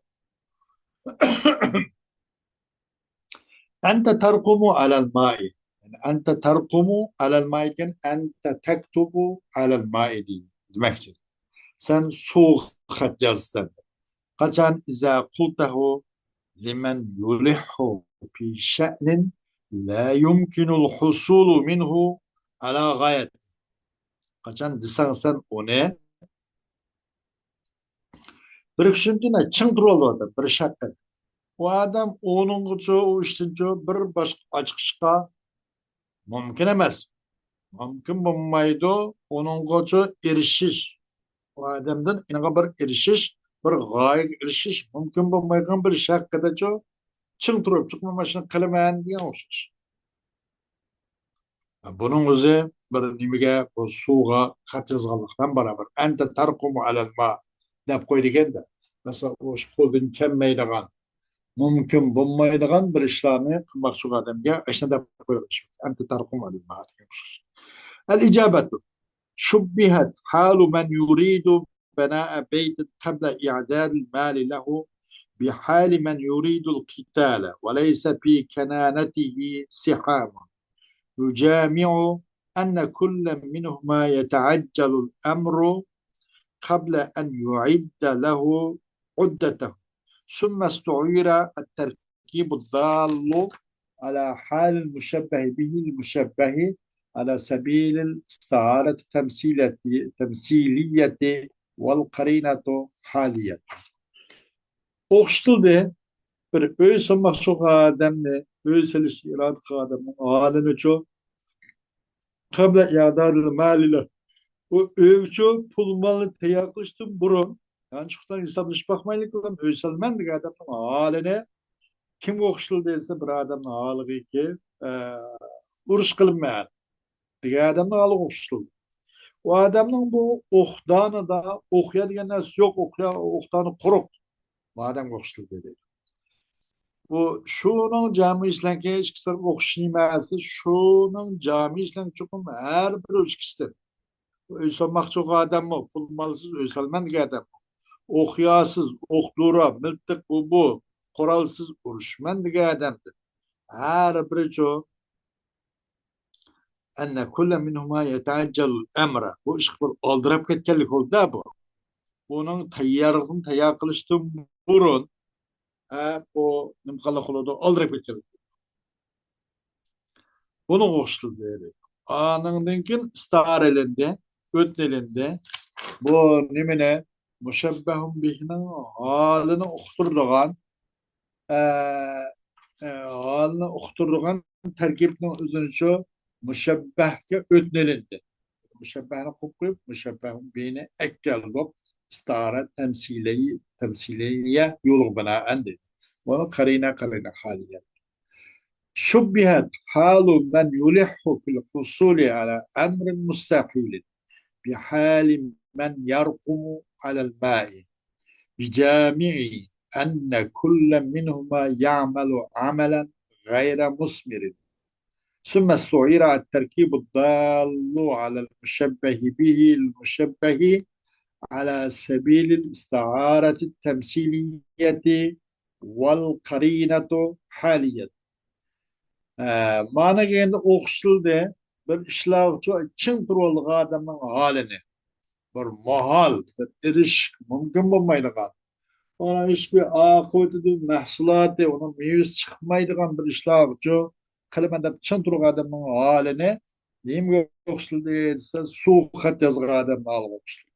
أنت ترقم على الماء يعني أنت ترقم على الماء كان أنت تكتب على الماء دي demektir. Sen soğuk hat yazsan. Kaçan iza kultahu limen yulihhu fi şe'nin la yumkinul husulu minhu ala gayet. Kaçan desen sen onu bir kişinin çın durulu bir şartlar. O adam onun gücü, o iştinci bir başka açıkışka mümkün emez. Mümkün bulmaydı onun gücü erişiş. O adamdan inaga bir erişiş, bir gaye erişiş mümkün bulmayacak bir şarkıda çın durup çıkmamasını kılamayan diye olmuş. Bunun özü bir nimege bu suğa katızgalıktan beraber ente tarkumu alel ma dep koyduğun da mesela o şkolun kemmeydiğen mümkün bulmaydiğen bir işlerini kılmak şu adamga işte dep koymuş. Ente tarkumu alel ma demiş. El icabetu şubbihat halu men yuridu بناء بيت قبل إعداد المال له بحال من يريد القتال وليس في كنانته سحام يجامع أن كل منهما يتعجل الأمر قبل أن يعد له عدته ثم استعير التركيب الضال على حال المشبه به المشبه على سبيل الاستعارة تمثيلية والقرينة حالية. Okşuldu bir öyle mahşuk adamla öyle selişki iradı adamın halini çok kabla i'dadil maliyle o ölçü pul malı teyaklaştım burun. Yani çıktan hesaplaşıp bakmaylık olan öyselmendik adamın haline kim okşul değilse bir adamın halı ki uruş kılınmayan bir adamın halı okşul. O adamın bu oktanı da okuya diyen nas yok okuya oktanı kuruk. Madem okşul dedi. Bu şunun cami islenke işkisler okşayması şunun cami islenke çokum her bir işkisler. Uysalmak çok adam mı? Pul malsız uysalman ki adam. Okyasız, okdura, mıltık bu. Koralsız uruşman ki adamdır. Her biri çok enne kulle minhuma yeteaccel emre. Bu iş bir aldırıp ketkenlik oldu da bu. Bunun tayyarını tayyar kılıştığım burun. O nimkalak oldu. Aldırıp ketkenlik. Bunu koştu dedi. Anındaki star elinde, öt elinde bu nimine müşebbehun bihinin halini uqturduğan halini uqturduğan terkibinin özünçü müşebbehke ötnelindi. Müşebbehini koyup müşebbehun bihine ekkel bop istara temsiliye yolu binaen dedi. Bunu karina haliye. شبهت حال من يلح في الحصول على أمر مستحيل بحال من يرقم على الماء بجامع أن كل منهما يعمل عملا غير مثمر ثم استعير التركيب الضال على المشبه به المشبه على سبيل الاستعارة التمثيلية والقرينة حاليا. Mana geldi okşuldu bir işlavçı için turulduğu adamın halini bir mahal bir eriş mümkün olmaydıgan ona hiçbir akıbeti mahsulatı onun meyvesi çıkmaydıgan bir işlavçı kalimada için turulduğu adamın halini neyim okşuldu dese su kat yazgı adamın halı okşuldu.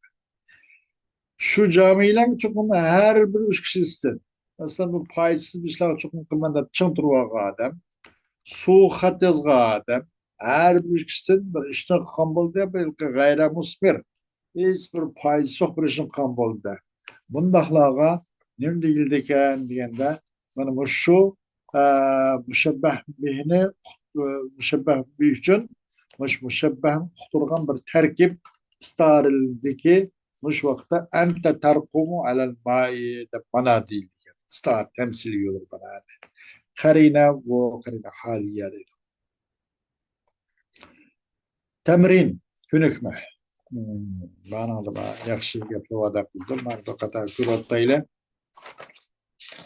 Şu camiyle çokum her bir üç kişisin. Mesela bu payısız bir işlavçı çokum kalimada için turulduğu adam su xat yazgan her bir kişinin bir işten kan boldu belki gayrimusmir hiç bir payı çok bir işin kan boldu. Bundaklaga nem değildeken degende mana şu müşebbeh bihini müşebbeh bih için müşebbeh uqturgan bir terkip istarildeki muş vaqtda ente terkumu alel mai deb mana deyildi. Istar temsili olur bana. Karina ve karina haliye dedi. Temrin hünükme. Bana da yakşı yapıvada kıldım. Ben de kadar kürottayla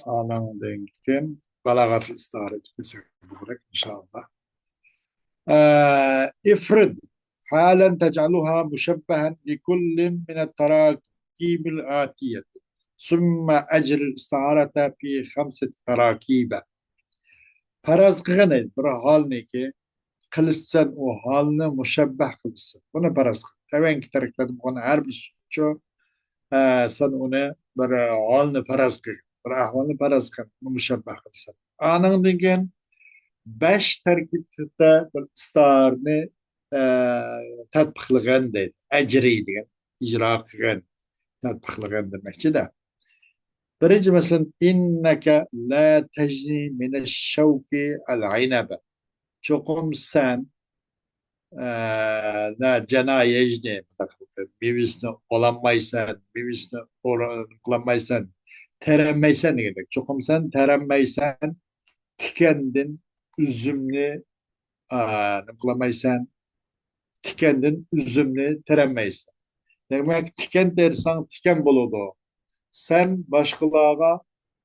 anlamındayken balagat istaret olarak inşallah. İfrid halen tec'aluha müşebbehen likullin min el-terakîbil âtiyeti. Sümme ecril istiarete fi khamset terakîbe. Paraz kılgın bir hal ne ki kılıçsan o halini müşebbeh kılıçsan. Bunu paraz kıl. Tevenki terkledim onu her bir şu sen onu bir halini paraz kıl. Bir ahvalini paraz kıl. Müşebbeh kılıçsan. Anın degen beş terkipte bir istarını tatbikligen deydi. Ecri degen. İcra kılgın. Tatbikligen demekçi de. Birinci mesela inneke la tecni mineşşevki el-inabe. Çokum sen na cana yecni birisini olanmaysan, birisini olanmaysan, terenmeysen ne demek? Çokum sen terenmeysen, tikendin üzümlü nıklamaysan, tikendin üzümlü terenmeysen. Demek tiken dersen tiken buludu. Sen başkalarına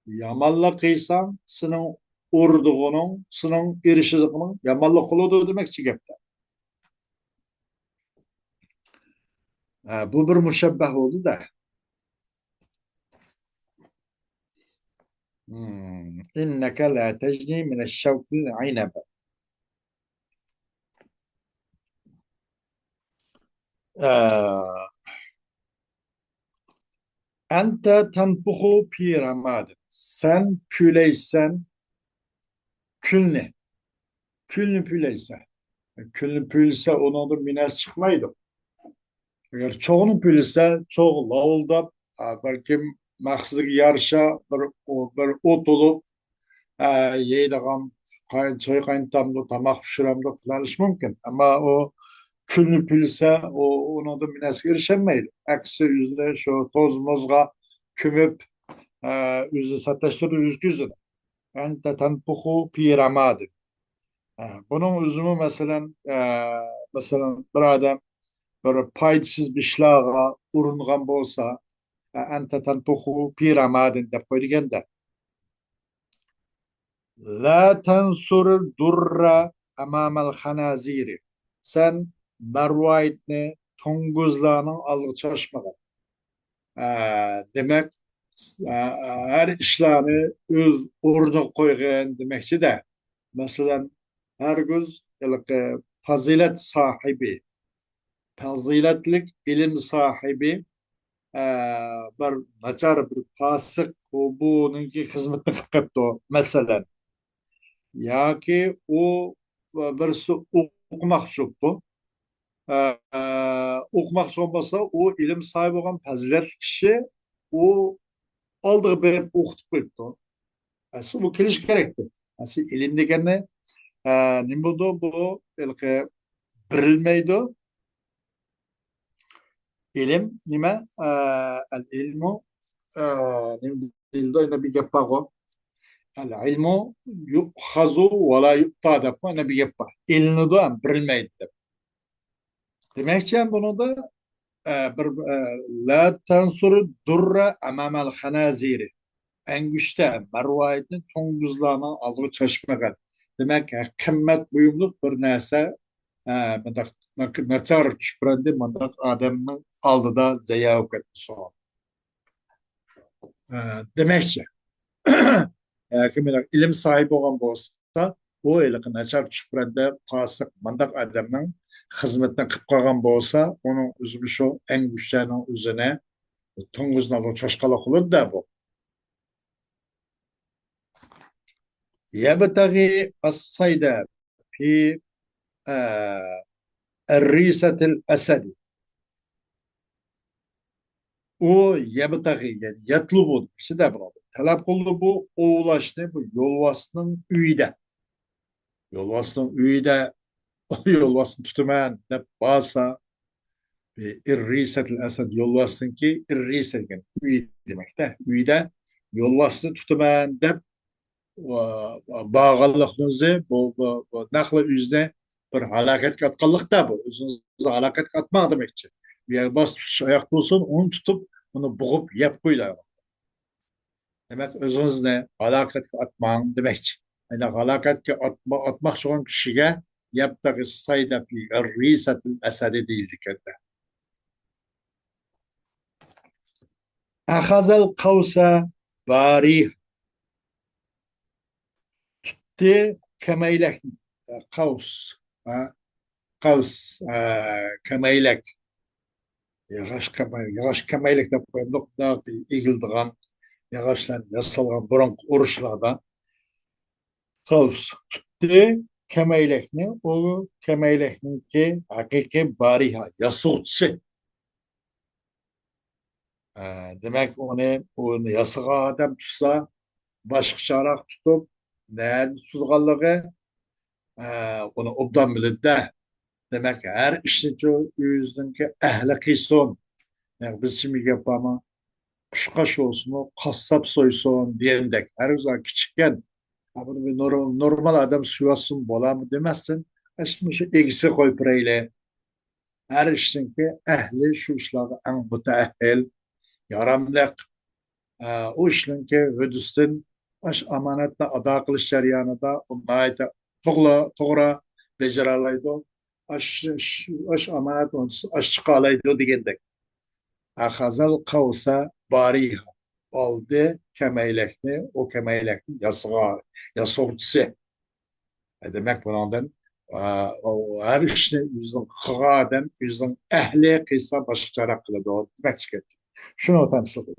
yamanla kıysan, senin urduğunun, senin erişizinin yamanlık oludu demek ki gepte. Bu bir müşebbeh oldu da. İnneke la tecni mineşşevkil inebe. Ente tenpuhu pi ramadin. Sen püleysen külne. Külnü püleysen. Külnü pülse ona da mines çıkmaydı. Eğer çoğunu pülse çoğu lavulda belki maksızlık yarışa bir ot olup yeydiğim çay kaynatamda tamak pişiramda kullanış mümkün. Ama o külünü pülse onu da mines erişemeydi. Aksi yüzde şu toz mozga kümüp yüzü sataşları yüzgüzü. Ente tenpuhu piramadı. Bunun üzümü mesela bir adam böyle paydasız bir şlağa urungan bolsa ente tenpuhu piramadin de koyduğun da la tensur durra amamel hanaziri. Sen mervaitni tonguzlarının algı çalışmadan. Demek her işlerini öz ordu koygan demekçi de mesela her göz fazilet sahibi faziletlik ilim sahibi bir nachar bir fasık bununki hizmetini kılıp kepti mesela. Yoki u birisi o'qimoqchi bu. O'qimoqchi bo'lsa, u ilm sohibi bo'lgan fazilatli kishi u oldiga berib o'qitib qo'yibdi. Asli bu kelish kerakdi. Asli ilm degani nima bo'ldi bu berilmaydi. Ilm nima? Al ilmu nima deyildi? Yana bir gap bor. Al ilmu yu'xazu va la yu'ta deb yana bir gap bor. Ilinadi ham berilmaydi deb. Demakchi buni da bir la tansur durra amamal xanaziri. Engüşte mervayetini toңguzlarının aldığı çalışmagan. Demek kımmet buyumluk bir nərsə naçar çüpürəndi mandak adamın aldıda zəyavuk etdi son. Deməkçə, ilim sahibi olan bolsa, o eliqi naçar çüpürəndə fasık mandak adamın hizmetini qıp qalğan bolsa, onun üzümü şu engüşlərinin üzerine toңguzlarının çaşqalaq olur da bu. يبتغي الصيد في الريسة الأسد o yebtagi yani yatlıbu işte de bu. Talep kıldı bu oğulaştı bu yolvasının üyde. Yolvasının üyde yolvasını tutumen de basa irrisetil esed yolvasın ki irrisetil üy demek de üyde yolvasını tutumen de bağlılıkınızı bu naklı yüzde bir halaket katkallıkta bu. Özünüzü halaket katmak demekçi. Bir yer bas tutuş ayak bulsun onu tutup onu boğup yap koyular. Demek özünüzde halaket atmak demekçi. Yani halaket atmak çoğun kişiye yaptığı sayda bir risatil esedi değildi kendine. Ahazel kavsa bari de kemeylek kaus kaus kemeylek yağış kemeylek de koyduk da igildiğen yağışlar yasalgan bronk uruşlarda kaus de kemeylek ne o kemeylek'nin ki hakiki bariha yasukçı demek onu yasığa adam tutsa başka şarak tutup ne tutulganlığı onu obdan bildi. Demek her işte çoğu yüzdünki ehli son. Yani biz şimdi yapama kuşkaş olsun o kassap soysun diyendek. Her zaman küçükken bunu bir normal adam suyasın bola mı demezsin. Şimdi şu egisi koy preyle. Her işinki ehli şu işleri en müteahhil yaramlık. O işinki hüdüsün baş amanetle ada kılış şeriyanında onlara da toğra beceralaydı. Aş amanet aş çıkalaydı degендek. Ahazal kavsa bariha aldı kemeylekni o kemeylekni yasıgçısı. Demek bundan o her işte yüzün kıgadem yüzün ehli kıysa başka kılıdı o demek ki. Şunu temsil ediyor.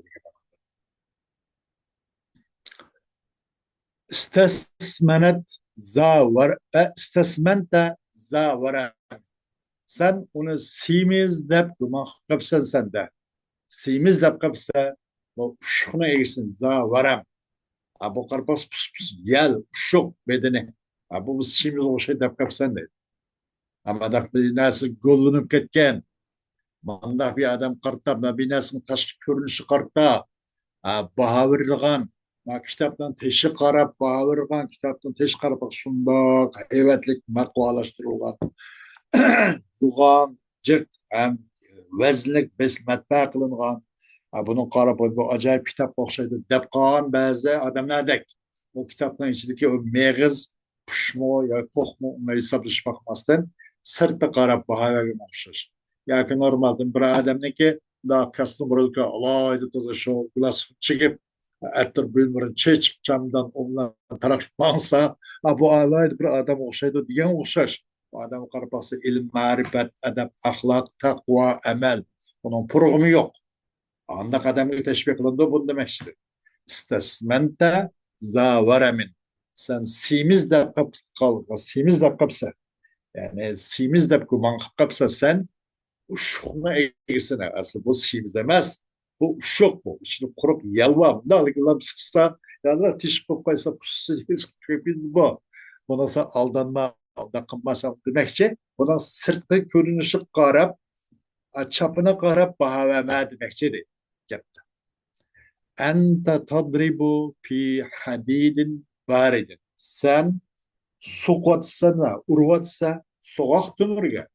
İstesmenet zavar istesmente zavara sen onu simiz dep dumak kapsan sende. Simiz dep kapsa bu şuna eğilsin zavaram. Bu karpas pus yel şok bedeni. Bu simiz o şey dep kapsan de. Ama da bir nasıl gollanıp ketken. Manda bir adam kartta bir nasıl taş görünüşü kartta. Bahavırlıgan. Kitaptan teşhis karab bahavırlıgan kitaptan teşhis karab şunda hevetlik makvalaştırılgan. Yuğan, cırt, hem vezlik, besmetme kılıngan. Bunun qarab bu acayip kitap oxşaydı. Dep qalan bazı adamlar dek. O kitapların içindeki o meğiz, puşmu ya toxmu onları hesaplaş bakmazdan sırtta qarab bahalarına oxşar. Yani normalde bir adamın ki daha kastım buraya alaydı tazı şu glas çıkıp ettir bölümlerin çeçip camdan ondan tarakmansa bu alaydı bir adam oxşaydı diyen oxşar. Adam qarabası ilim, marifet, edep, ahlak, takva, emel. Bunun programı yok. Anda kademli teşvik kılındı bunu demektir. İstesmente zavaremin. Sen simiz de kalka, simiz de kapsa. Yani simiz de kuman kapsa sen uşukma egisine. Aslında bu simiz emez. Bu uşuk bu. İçini kurup yalva. Ne alıkılam sıksa yazlar tişip koysa köpüz bu. Buna da aldanma, aldanmasam demekçe. Buna sırtı görünüşü karab, çapına karab baha verme demekçe değil. Ente tadribu fi hadidin baridin. Sen sokatsana, urvatsa sokak tümürge.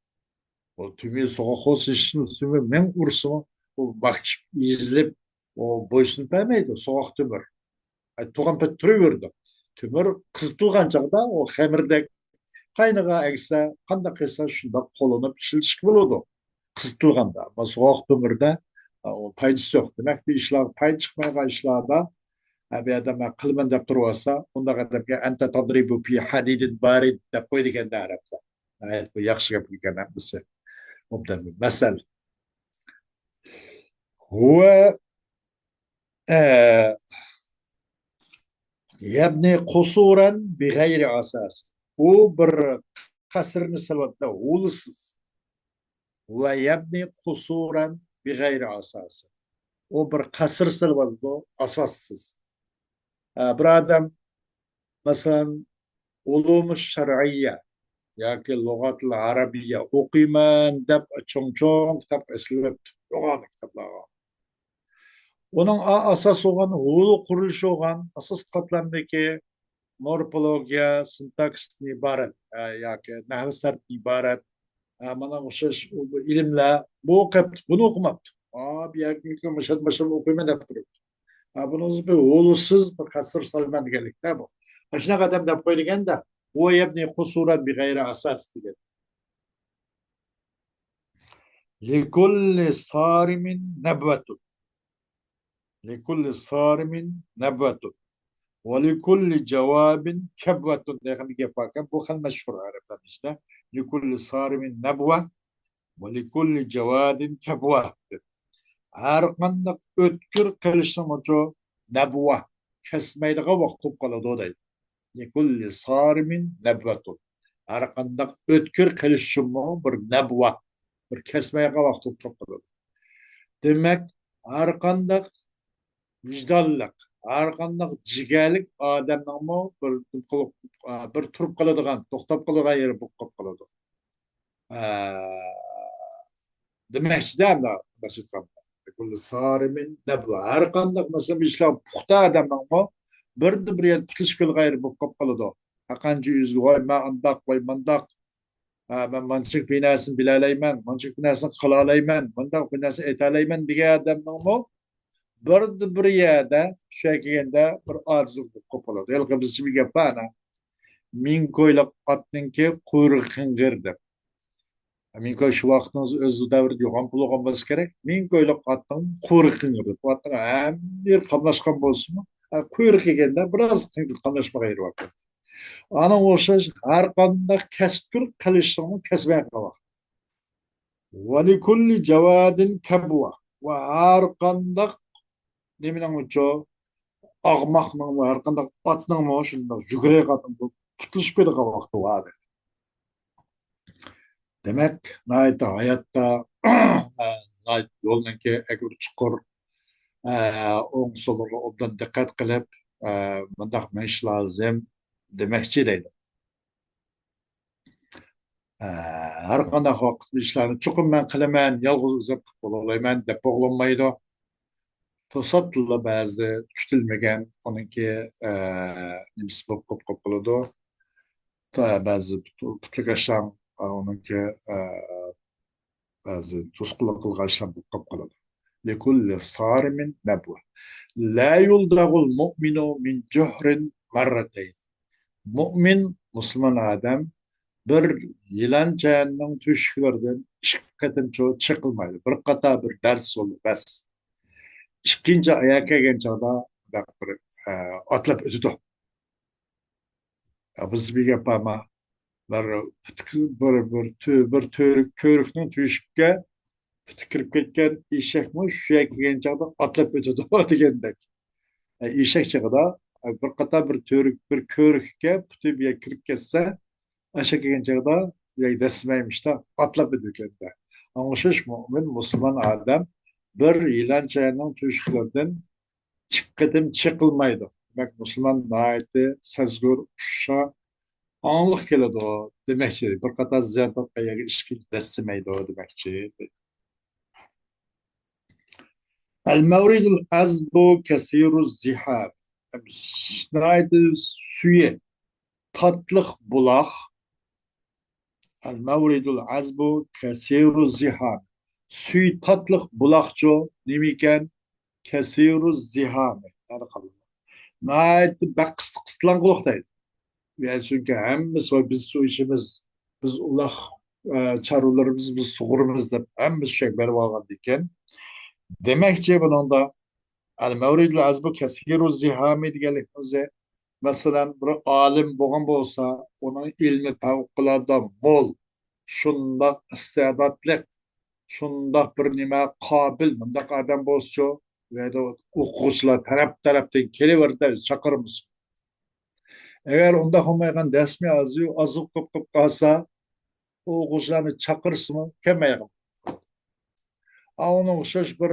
O tümü sokak olsa işin tümü men ursun. O bakıp izlep o boysun vermeydi. Sokak tümür. Tuğan pet duruverdi. Tümür kızıtılgan çağda o hemirdek kaynağa ekse, kandak etse şunda kolunub işilişki buludu. Kızıtılganda. Ama sokak tümürde o paydası yok. Demek bir işler pay çıkmaya işlerde bir adam kılman dep durwasa, onda adamga anta tadribu fi hadidin barid dep koydu kendi Arapça. Evet bu yaxşı yapılgan hamısı. Obdan mesel. Huve yebni kusuran bi gayri asas. O bir kasrını sebepte ulusuz. Ve yebni kusuran bi gayri asas. O bir kasır sebepte asassız. Bir adam mesela ulumuş şer'iyye yoki lug'atil arabiyya o'qiyman deb cho'ng kitоб ishlab yo'g'on kitoblar. Uning asos bo'lgan, o'li qurilishi bo'lgan, asos qatlamdagi morfologiya, sintaksdan iborat yoki nahv sarfdan iborat. Mana o'sha ilmlar bu buni o'qimabdi. Bu yoki mashal o'qiyman deb turibdi. Buni o'zi bir o'lsiz bir qasr solman deganlikda bu. Shunaqa odam deb qo'yilganda u yabni qusuran bi g'ayri asas degan. لكل صارم نبوة لكل صارم نبوة ولكل جواب كبوة داخل جفاك بخل مشهور عرفت işte لكل صارم نبوة ولكل جواد كبوة her qanday o'tkir qilishim uchun nabva kesmaydigan vaqt bo'lib qoladi deydi. Likulli sarimin nabvatun. Har qanday o'tkir qilishim bir nabva bir kesmaydigan vaqt bo'lib qoladi. Demek har qanday vijdonliq, har qanday jigarlik odamning bir turib qoladigan, to'xtab qoladigan yeri bo'lib qoladi. Demakchi-da, kulli sarimin nabva. Har qanday masalan ishlar puxta odamning bir yer tikilish qilg'ayri bo'lib qoladi. Qancha yuzga voy man undoq voy mundoq ben mançık binasını bilaleymen, mançık binasını kılaleymen, bundan binasını etaleymen diye adamın bir yerde şu şekilde bir arzuk kopaladı. Yalnız biz bir yapana min koylak atın ki kuyruğu kıngırdı. Min koy şu vaktiniz özü devirdi yoğun bulunması gerek. Min koylak atın kuyruğu kıngırdı. Bu atın hem bir kamlaşkan bolsun mu? Kuyruk ekende biraz kamlaşma gayrı vakit. Ana o'xshash har qanday kasb qilishni kasbga qilmoq. Valikulli javadin kabwa va har qanday nemining uchun og'moqning va har qanday otning shunday yugurib qatib tutilish bergan vaqti bor. Demak, hayotda yo'lninki agar chuqur o'ng so'liga obdan diqqat qilib bundoq ish lozim demakchi deydi. Her qanday vaqt ishlarni chuqur men qilaman, yolg'iz o'zim qilib bo'laolmayman deb o'g'lanmaydi. To'satla ba'zi kutilmagan oniki nimasi bo'lib qoladi. Ba'zi putlashdan oniki ba'zi to'sqinlik qilgan ishlar bo'lib qoladi. Likulli sarimin nabwa. La yuldag'ul mu'minu min juhrin marratayn. Mu'min musulmon odam bir yılan çayının tüşkülerinden şıkkatın çoğu çıkılmaydı. Bir kata bir ders oldu bas. İkinci ayağa gelgen çağda bir atlap ötüdü. Biz bir yapama bir körükten tüşke kirib ketgan eshakmi shu yerga kelgan chog'da otlab o'tadi degandek. Eshak chog'ida bir qator bir to'rik bir ko'rikka puti bir kirib ketsa, o'sha kelgan chog'da dasmaymish da otlab o'tganda. O'xshash mo'min musulmon odam bir yilonchaning tushlaridan chiqqadim chiqilmaydi. Demak, musulmon nihoyatda sazgur, uşa anlık keladi o demekçi. Bir qator ziyorat qayerga ishga dasmaydi o demekçi. المورد العذب كثير الزحام. Nihoyatda suyi tatliq bulaq. المورد العذب كثير الزحام. Suyi tatliq bulaqço nima ekan? كثير الزحام. Nihoyatda qislanqiliq deydi. Yani çünkü hemmimiz var biz su işimiz biz ulah çarılarımız biz suğurumuz da hemmimiz şey berip algan diken. Demekçi bunun da el mevridul azbu kesiru zihami diyelikimize mesela bir alim boğan olsa onun ilmi fevkalade bol şundak istidatlı şundak bir nime kabil bundak adam bolsa ve de okuyucular taraftan keliverdi çakırımız. Eğer onda olmayan desmi azı kıp kalsa o kuşlarını çakırsın mı? Kemeyelim. Onun şöş bir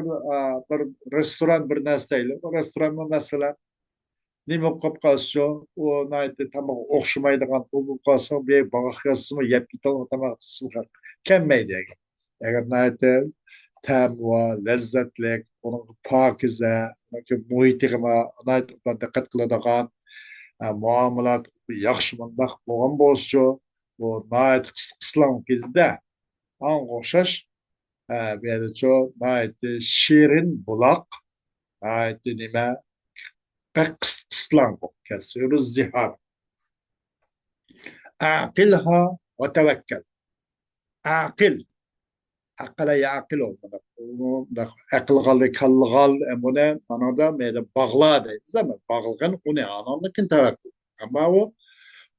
restoran bir nesneyle. O restoran mesela nime kıp kalsa o nayette tamam okşumaydıgan o kalsa bir bağış yazısı mı yep gitan tamam sıfır. Kemeydi. Eğer nayette tam ve lezzetli onun pakize muhitime nayette dikkat kıladagan muomalat yaxshi mundaq bo'lgan bo'lsa bu nihoyat qisqalan kezda anga o'xshash bu yerdacho nihoyat shirin buloq nihoyat nima qisqalan kasiru zihar aqilha va tavakkal aqil aqla yaqil aqlgal kalgal buni manoda meda bağla deymiz ama bağlagan uni anandakin tavakkul ama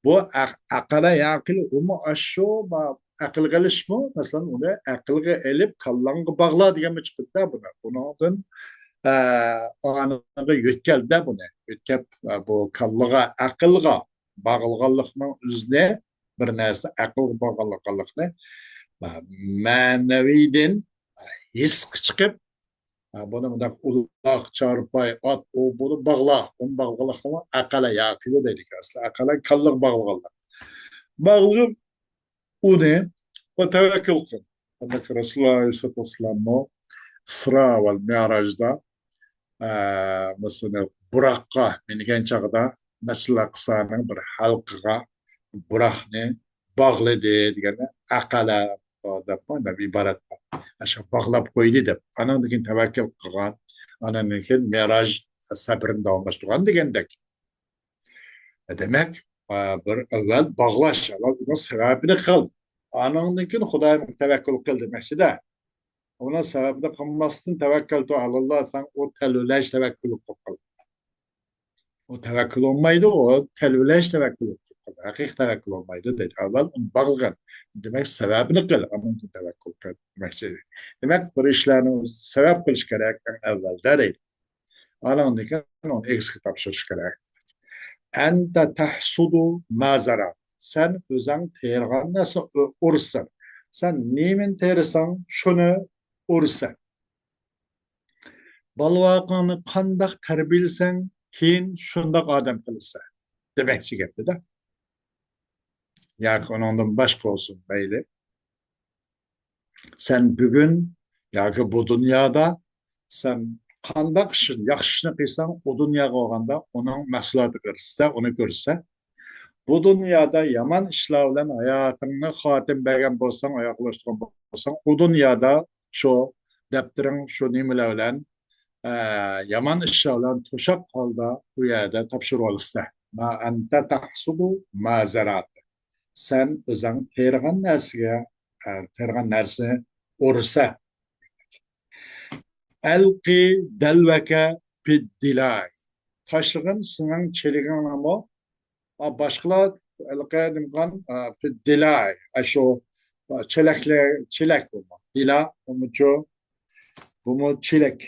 bu akala yakil umu aşu ma akıl geliş mi? Mesela onu akılga elip kallanga bağla diye mi çıktı da buna? Bunun anıga yötkel de buna. Yötkep bu kallıga akılga bağlılıkның üzne bir nerse akıl bağlılıkны maneviden his çıkıp bunu da ulak çarpay at o bunu bağla onu bağlılıkны akala yakili dedik aslında akala kallık bağlılık bağlı o ne o tevekkül kıl Hazreti Resulullah Aleyhisselatü Vesselam'ın Sıra ve Mi'raj'da mesela Burak'a minigen çağda mesela kısanın bir halkıga Burak'ını bağlı diye akala da bir ibaret aşağı bağlap koydu da anandakin tevekkül kılgan anandakin Mi'raj sabrın davamlaştırgan degendek demek bir evvel bağlaş ama sebebini kıl anandakin Huday'a tevekkül kıl demekçi de ona sebebini kılmasın tevekkül to Allah sen o telüleş tevekkül kıl o tevekkül olmaydı o telüleş tevekkül kıl hakik tevekkül olmaydı dedi evvel onu bağlayan demek sebebini kıl anandakin tevekkül kıl demekçi demek bir işlerini sebep kılış gerek evvel değil anandakin onu eksik tapşırış gerek ente tahsudu mazara sen özün tergan nasıl ursan sen nemin tersan şunu ursan balvaqını qandaq terbilsen keyin şundaq adam kılırsa demekçi gapti da yoki ondan başka olsun beyli sen bugün yoki bu dünyada sen qandaq işin yaxshi ishni qilsang o dunyoga olganda uning mahsuloti ko'rsa uni ko'rsa bu dunyoda yomon ishlar bilan hayotingni xotim bergan bo'lsang oyoqlashtirgan bo'lsang u dunyoda shu daftaring shu nimalar bilan yomon ishlar bilan to'shaq holda u yerda topshirib olsa ma anta tahsubu ma zarat sen o'zing tergan narsaga tergan narsani ursa elqi delveke piddilay taşıgın sının çeligin ama başkalar elqi dimkan piddilay aşo Çilekle, çilek bu mu? Dila, bu mu çilek?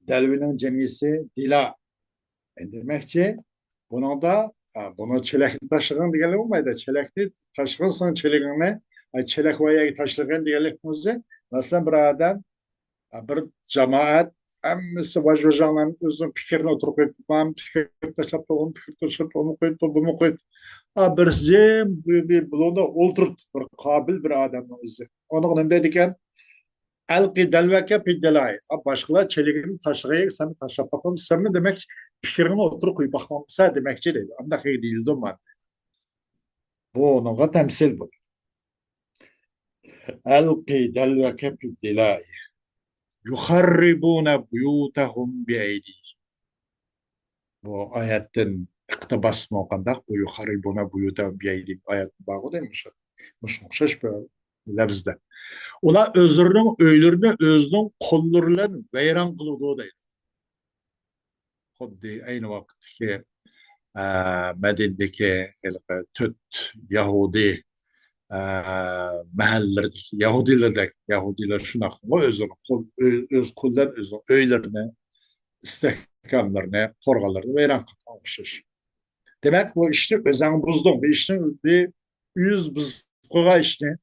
Delvinin cemisi dila. Demekçi bunun da bunu çilekli taşıgan diyelim olmaydı. Çilekli taşıgınsan çileğini çilek vaya taşıgan diyelim müze. Mesela bir adam bir cemaat hemmisi vajjojanların özünün fikrini oturup koyup ben fikir taşıp onu fikir taşıp onu koyup bunu koyup bir zem bir bulunda oturup bir kabil bir adamın özü. Onun ne dedikken Elki delveke piddelay. Başkalar çelikini taşıyacak, sen taşıp bakmam. Sen mi demek fikrini oturup koyup bakmam. Sen demekçi değil. Anda şey değildi o madde. Bu ona temsil bu. Elki delveke piddelay. Yuharribune buyutahum bi'eydi. Bu ayetten iktibas mı okandak? Bu yuharribune buyutahum bi'eydi. Ayet bağı değil mi? Mışmış böyle lafızda. Ola özürünün öylerini özünün kollarıyla veyran kılığı değil. Xuddi aynı vaqtdagi Medine'deki tut Yahudi mahallelerindeki Yahudiler şuna öz kullar öz öylerini istehkamlarını korgalarını veyran katmışır. Demek bu işte özen buzdum. Bu işin bir yüz buzkuğa işte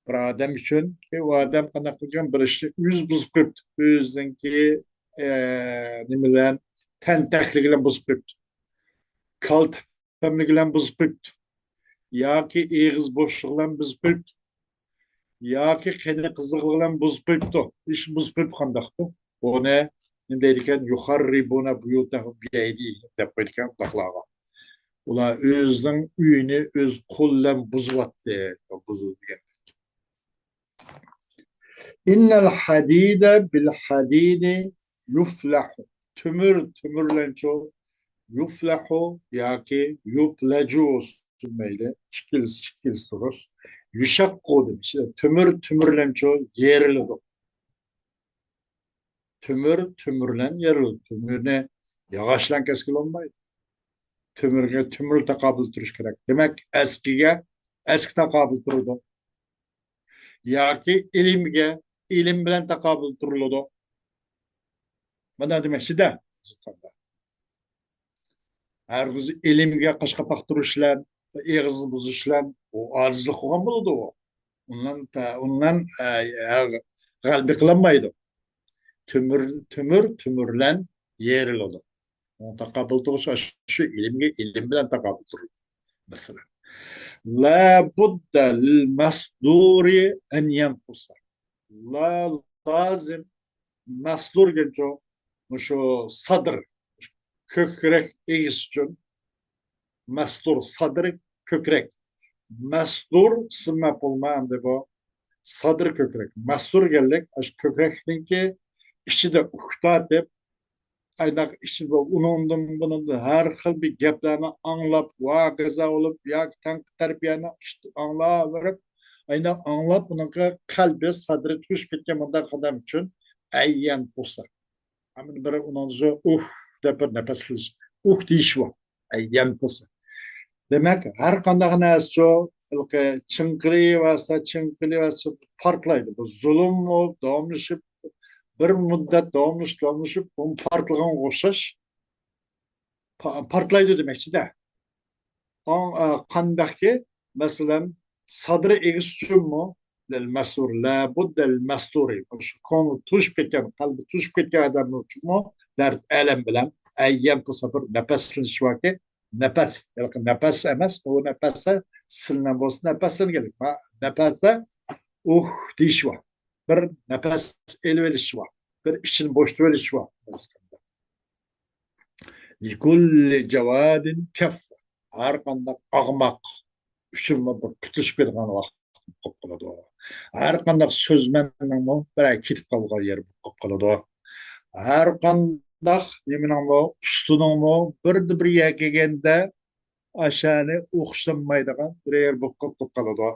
bir adam için o adam kanaklıcan bir işte yüz buzkup yüzdeki nimeler tentaklıkla buzkup kalt femligilen buzkup yoki eg'iz bo'shlig'idan buzib yoki qini qiziqligidan buzib qo'yibdi ish buzib qo'yib qandaqdi buni nima deydi ekan yuharribuna buyutahum biaydihim deb qo'ydi ekan buloqlarga ular o'zining uyini o'z qo'li bilan buzyapti buzilgan innal hadida bil hadidi yuflahu tümürlenço yuflahu yoki yuplaju sümmeyle şikil soros yuşakko demiş. Tümürlenço yerildi. Tümürlen yerildi. Tümürne yağışlan keskil olmaydı. Tümür takabül duruş gerek. Demek eski takabül durdu. Yoki ilim bilen takabül duruldu. Bana demek de herkes ilimge kaş kapak duruşlar, eğiz buzuşlar, o acizlik olan buludu o. Ondan kalbi kılanmaydı. Tümürlen yeril oldu. Takabül duruşu şu ilim bilen takabül durur. Mesela. La budda lil masduri en yankusa. La lazım masdur genço şu sadr kökrek eğiz için masdur sadr kökrek masdur sınma bulma bu sadr kökrek masdur geldik aş kökrekninki içinde ukta deb aynak içinde unundum bunun her xil bir gaplarni anlab vaqıza olup ya tank terbiyani işte anlayıp aynak anlab bununla kalbi sadrı tuş bitken bunda kadam için ayyan bulsa. Amin bir ununca deb bir nefes deyiş var. Ayyan bulsa. Demek her kandak narsa çınqılı varsa farklıdır. Bu zulüm mu, davamlaşıp bir müddet davamlaşıp bunun farklılığına koşuş farklıdır demekçi de. Kandaki mesela sadrı eğitim mu del mesur la bud del mesuri şu konu tuş peken kalbi tuş peken adam mu der elem bilen eyyem bu sabır nefesli şvaki nefes yani nefes emez o nefese silinen boz nefesten gelir nefese diş var bir nefes elveriş var bir için boş veriş var likulli cevadin kef her kanda ağmak üçün bir tutuş bir kan vaqt qolib qoladi. Har qanday so'zmanning bir ketib qolgan yer bo'lib qoladi. Har qanday neminingmi ustuningmi bir kelganda ashani o'xshamaydigan bir yer bo'lib qoladi.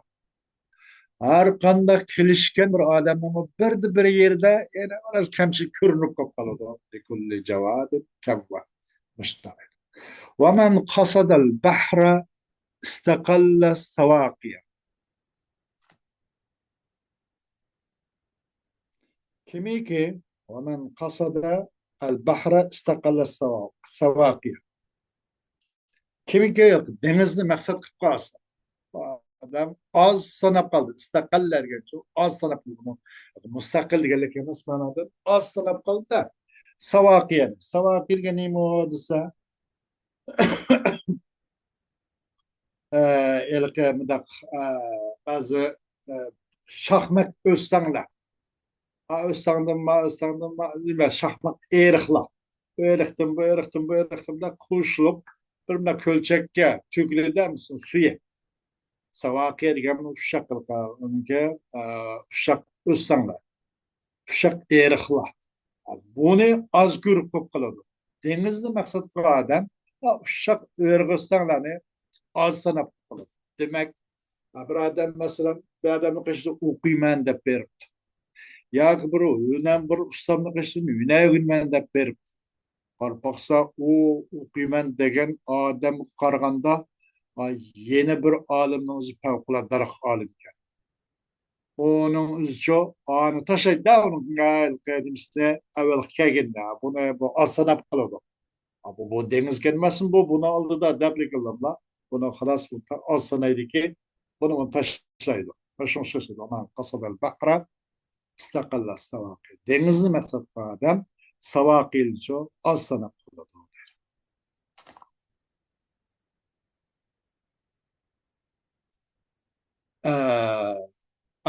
Har qanday kelishgan bir odamning bir yerda yana biraz kamchilik ko'rinib qolib qoladi. Likulli javadin kavva. Mushtarak. Wa man qasada al-bahra استقل السواقي. كميكي ومن قصد البحر استقل السواقي. Kimiki yok. Denizli maksat kılıp kalsın. Adam az sanap kaldı. İstakaller geçiyor. Az sanap kaldı. Mustakil degelik emas manada. Az sanap kaldı da. Savakiyen. Savakirge neymi oldusa elke mıdak bazı şahmak özsanlar. Özsandım şahmak erikla. Bu eriktim da kuşulup bir kölçekke tükreder misin suya? Savakiye degan uşak kılka, onunki uşak özsanlar. Uşak erikla. Bunu az görüp köp kılады. Denizli maksat bu adam uşak örgüstanlarını az sanap kılады. Demek bir adam mesela bir adamı kışta okuyman dep berip. Ya ki bir önem bir ustamlık kışta üne günmen dep berip. Qarpaqsa o okuyman degen adam qaraganda yeni bir alimning o'zi favqulodda alim. Onun üzço anı taşıydı onun kadimiste evvel keginde bunu bu asanap kılıdı. Bu deniz gelmesin bunu aldı da debrik yıllarla bunu halas bu asanaydı ki bunu taşıydı. Taşın şaşırdı ama kasabel bakra istakalla savaki. Denizli maksat adam savaki ilço asanap kılıdı.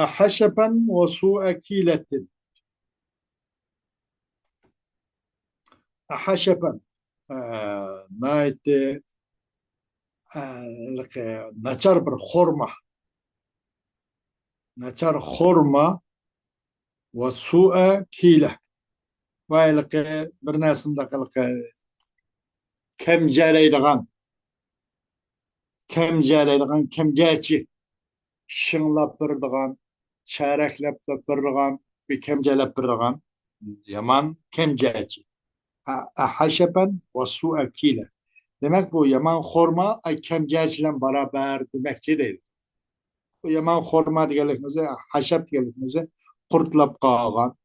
أحشبا وسوء كيلة. أحشبا نايت نچار bir خورما نچار خورما وسوء كيلة ويلك برناسم دقلق كم جاريدغان كم جاتي شنلap birdigan çareklep birdigan bir kemcelep birdigan yaman kemcachi haşepen ve su'e kile. Demek bu yaman horma ay kemcachilen beraber demekçi değil. Bu yaman horma degelikmize haşep degelikmize kurtlap qalgan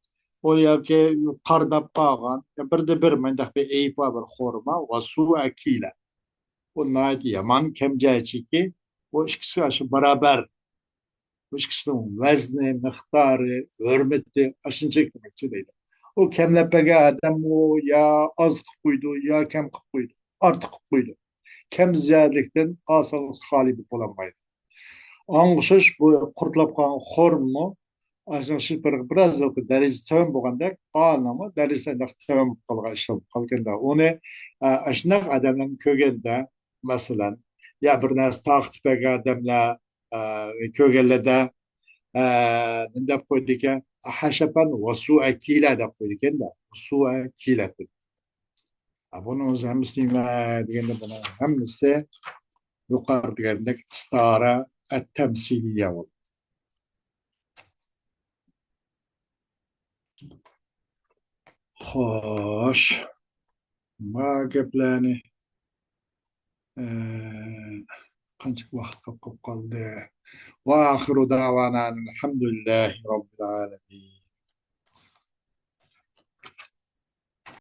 o yoki qardap qalgan birde bir mendak bir eyip var bir horma ve su'e kile. Bu nayet yaman kemcachi ki o ikisi karşı beraber bu ikisinin vezni, miktarı, hürmeti aşınacak demekçi değil. O kemlepege adam o ya az kıpıydı ya kem kıpıydı. Artık kıpıydı. Kem ziyadlikten asalık hali bir bulamaydı. Anlaşış bu kurtulap kalan hormu aşınacak biraz da derece tövüm bolganda anlamı derece tövüm kalga işlem kalganda onu aşınak adamın kögende mesela ya bir nas taqtipege adamla kögellede nindep koyduk ya haşapan ve kila da koyduk ya su'a kila. Bunun hemsini diyende buna hemsi yukarı diyende istara temsiliye oldu. Hoş. Ma geplani kancık vakit kapıp kaldı. Ve ahiru davana elhamdülillahi rabbil alemin.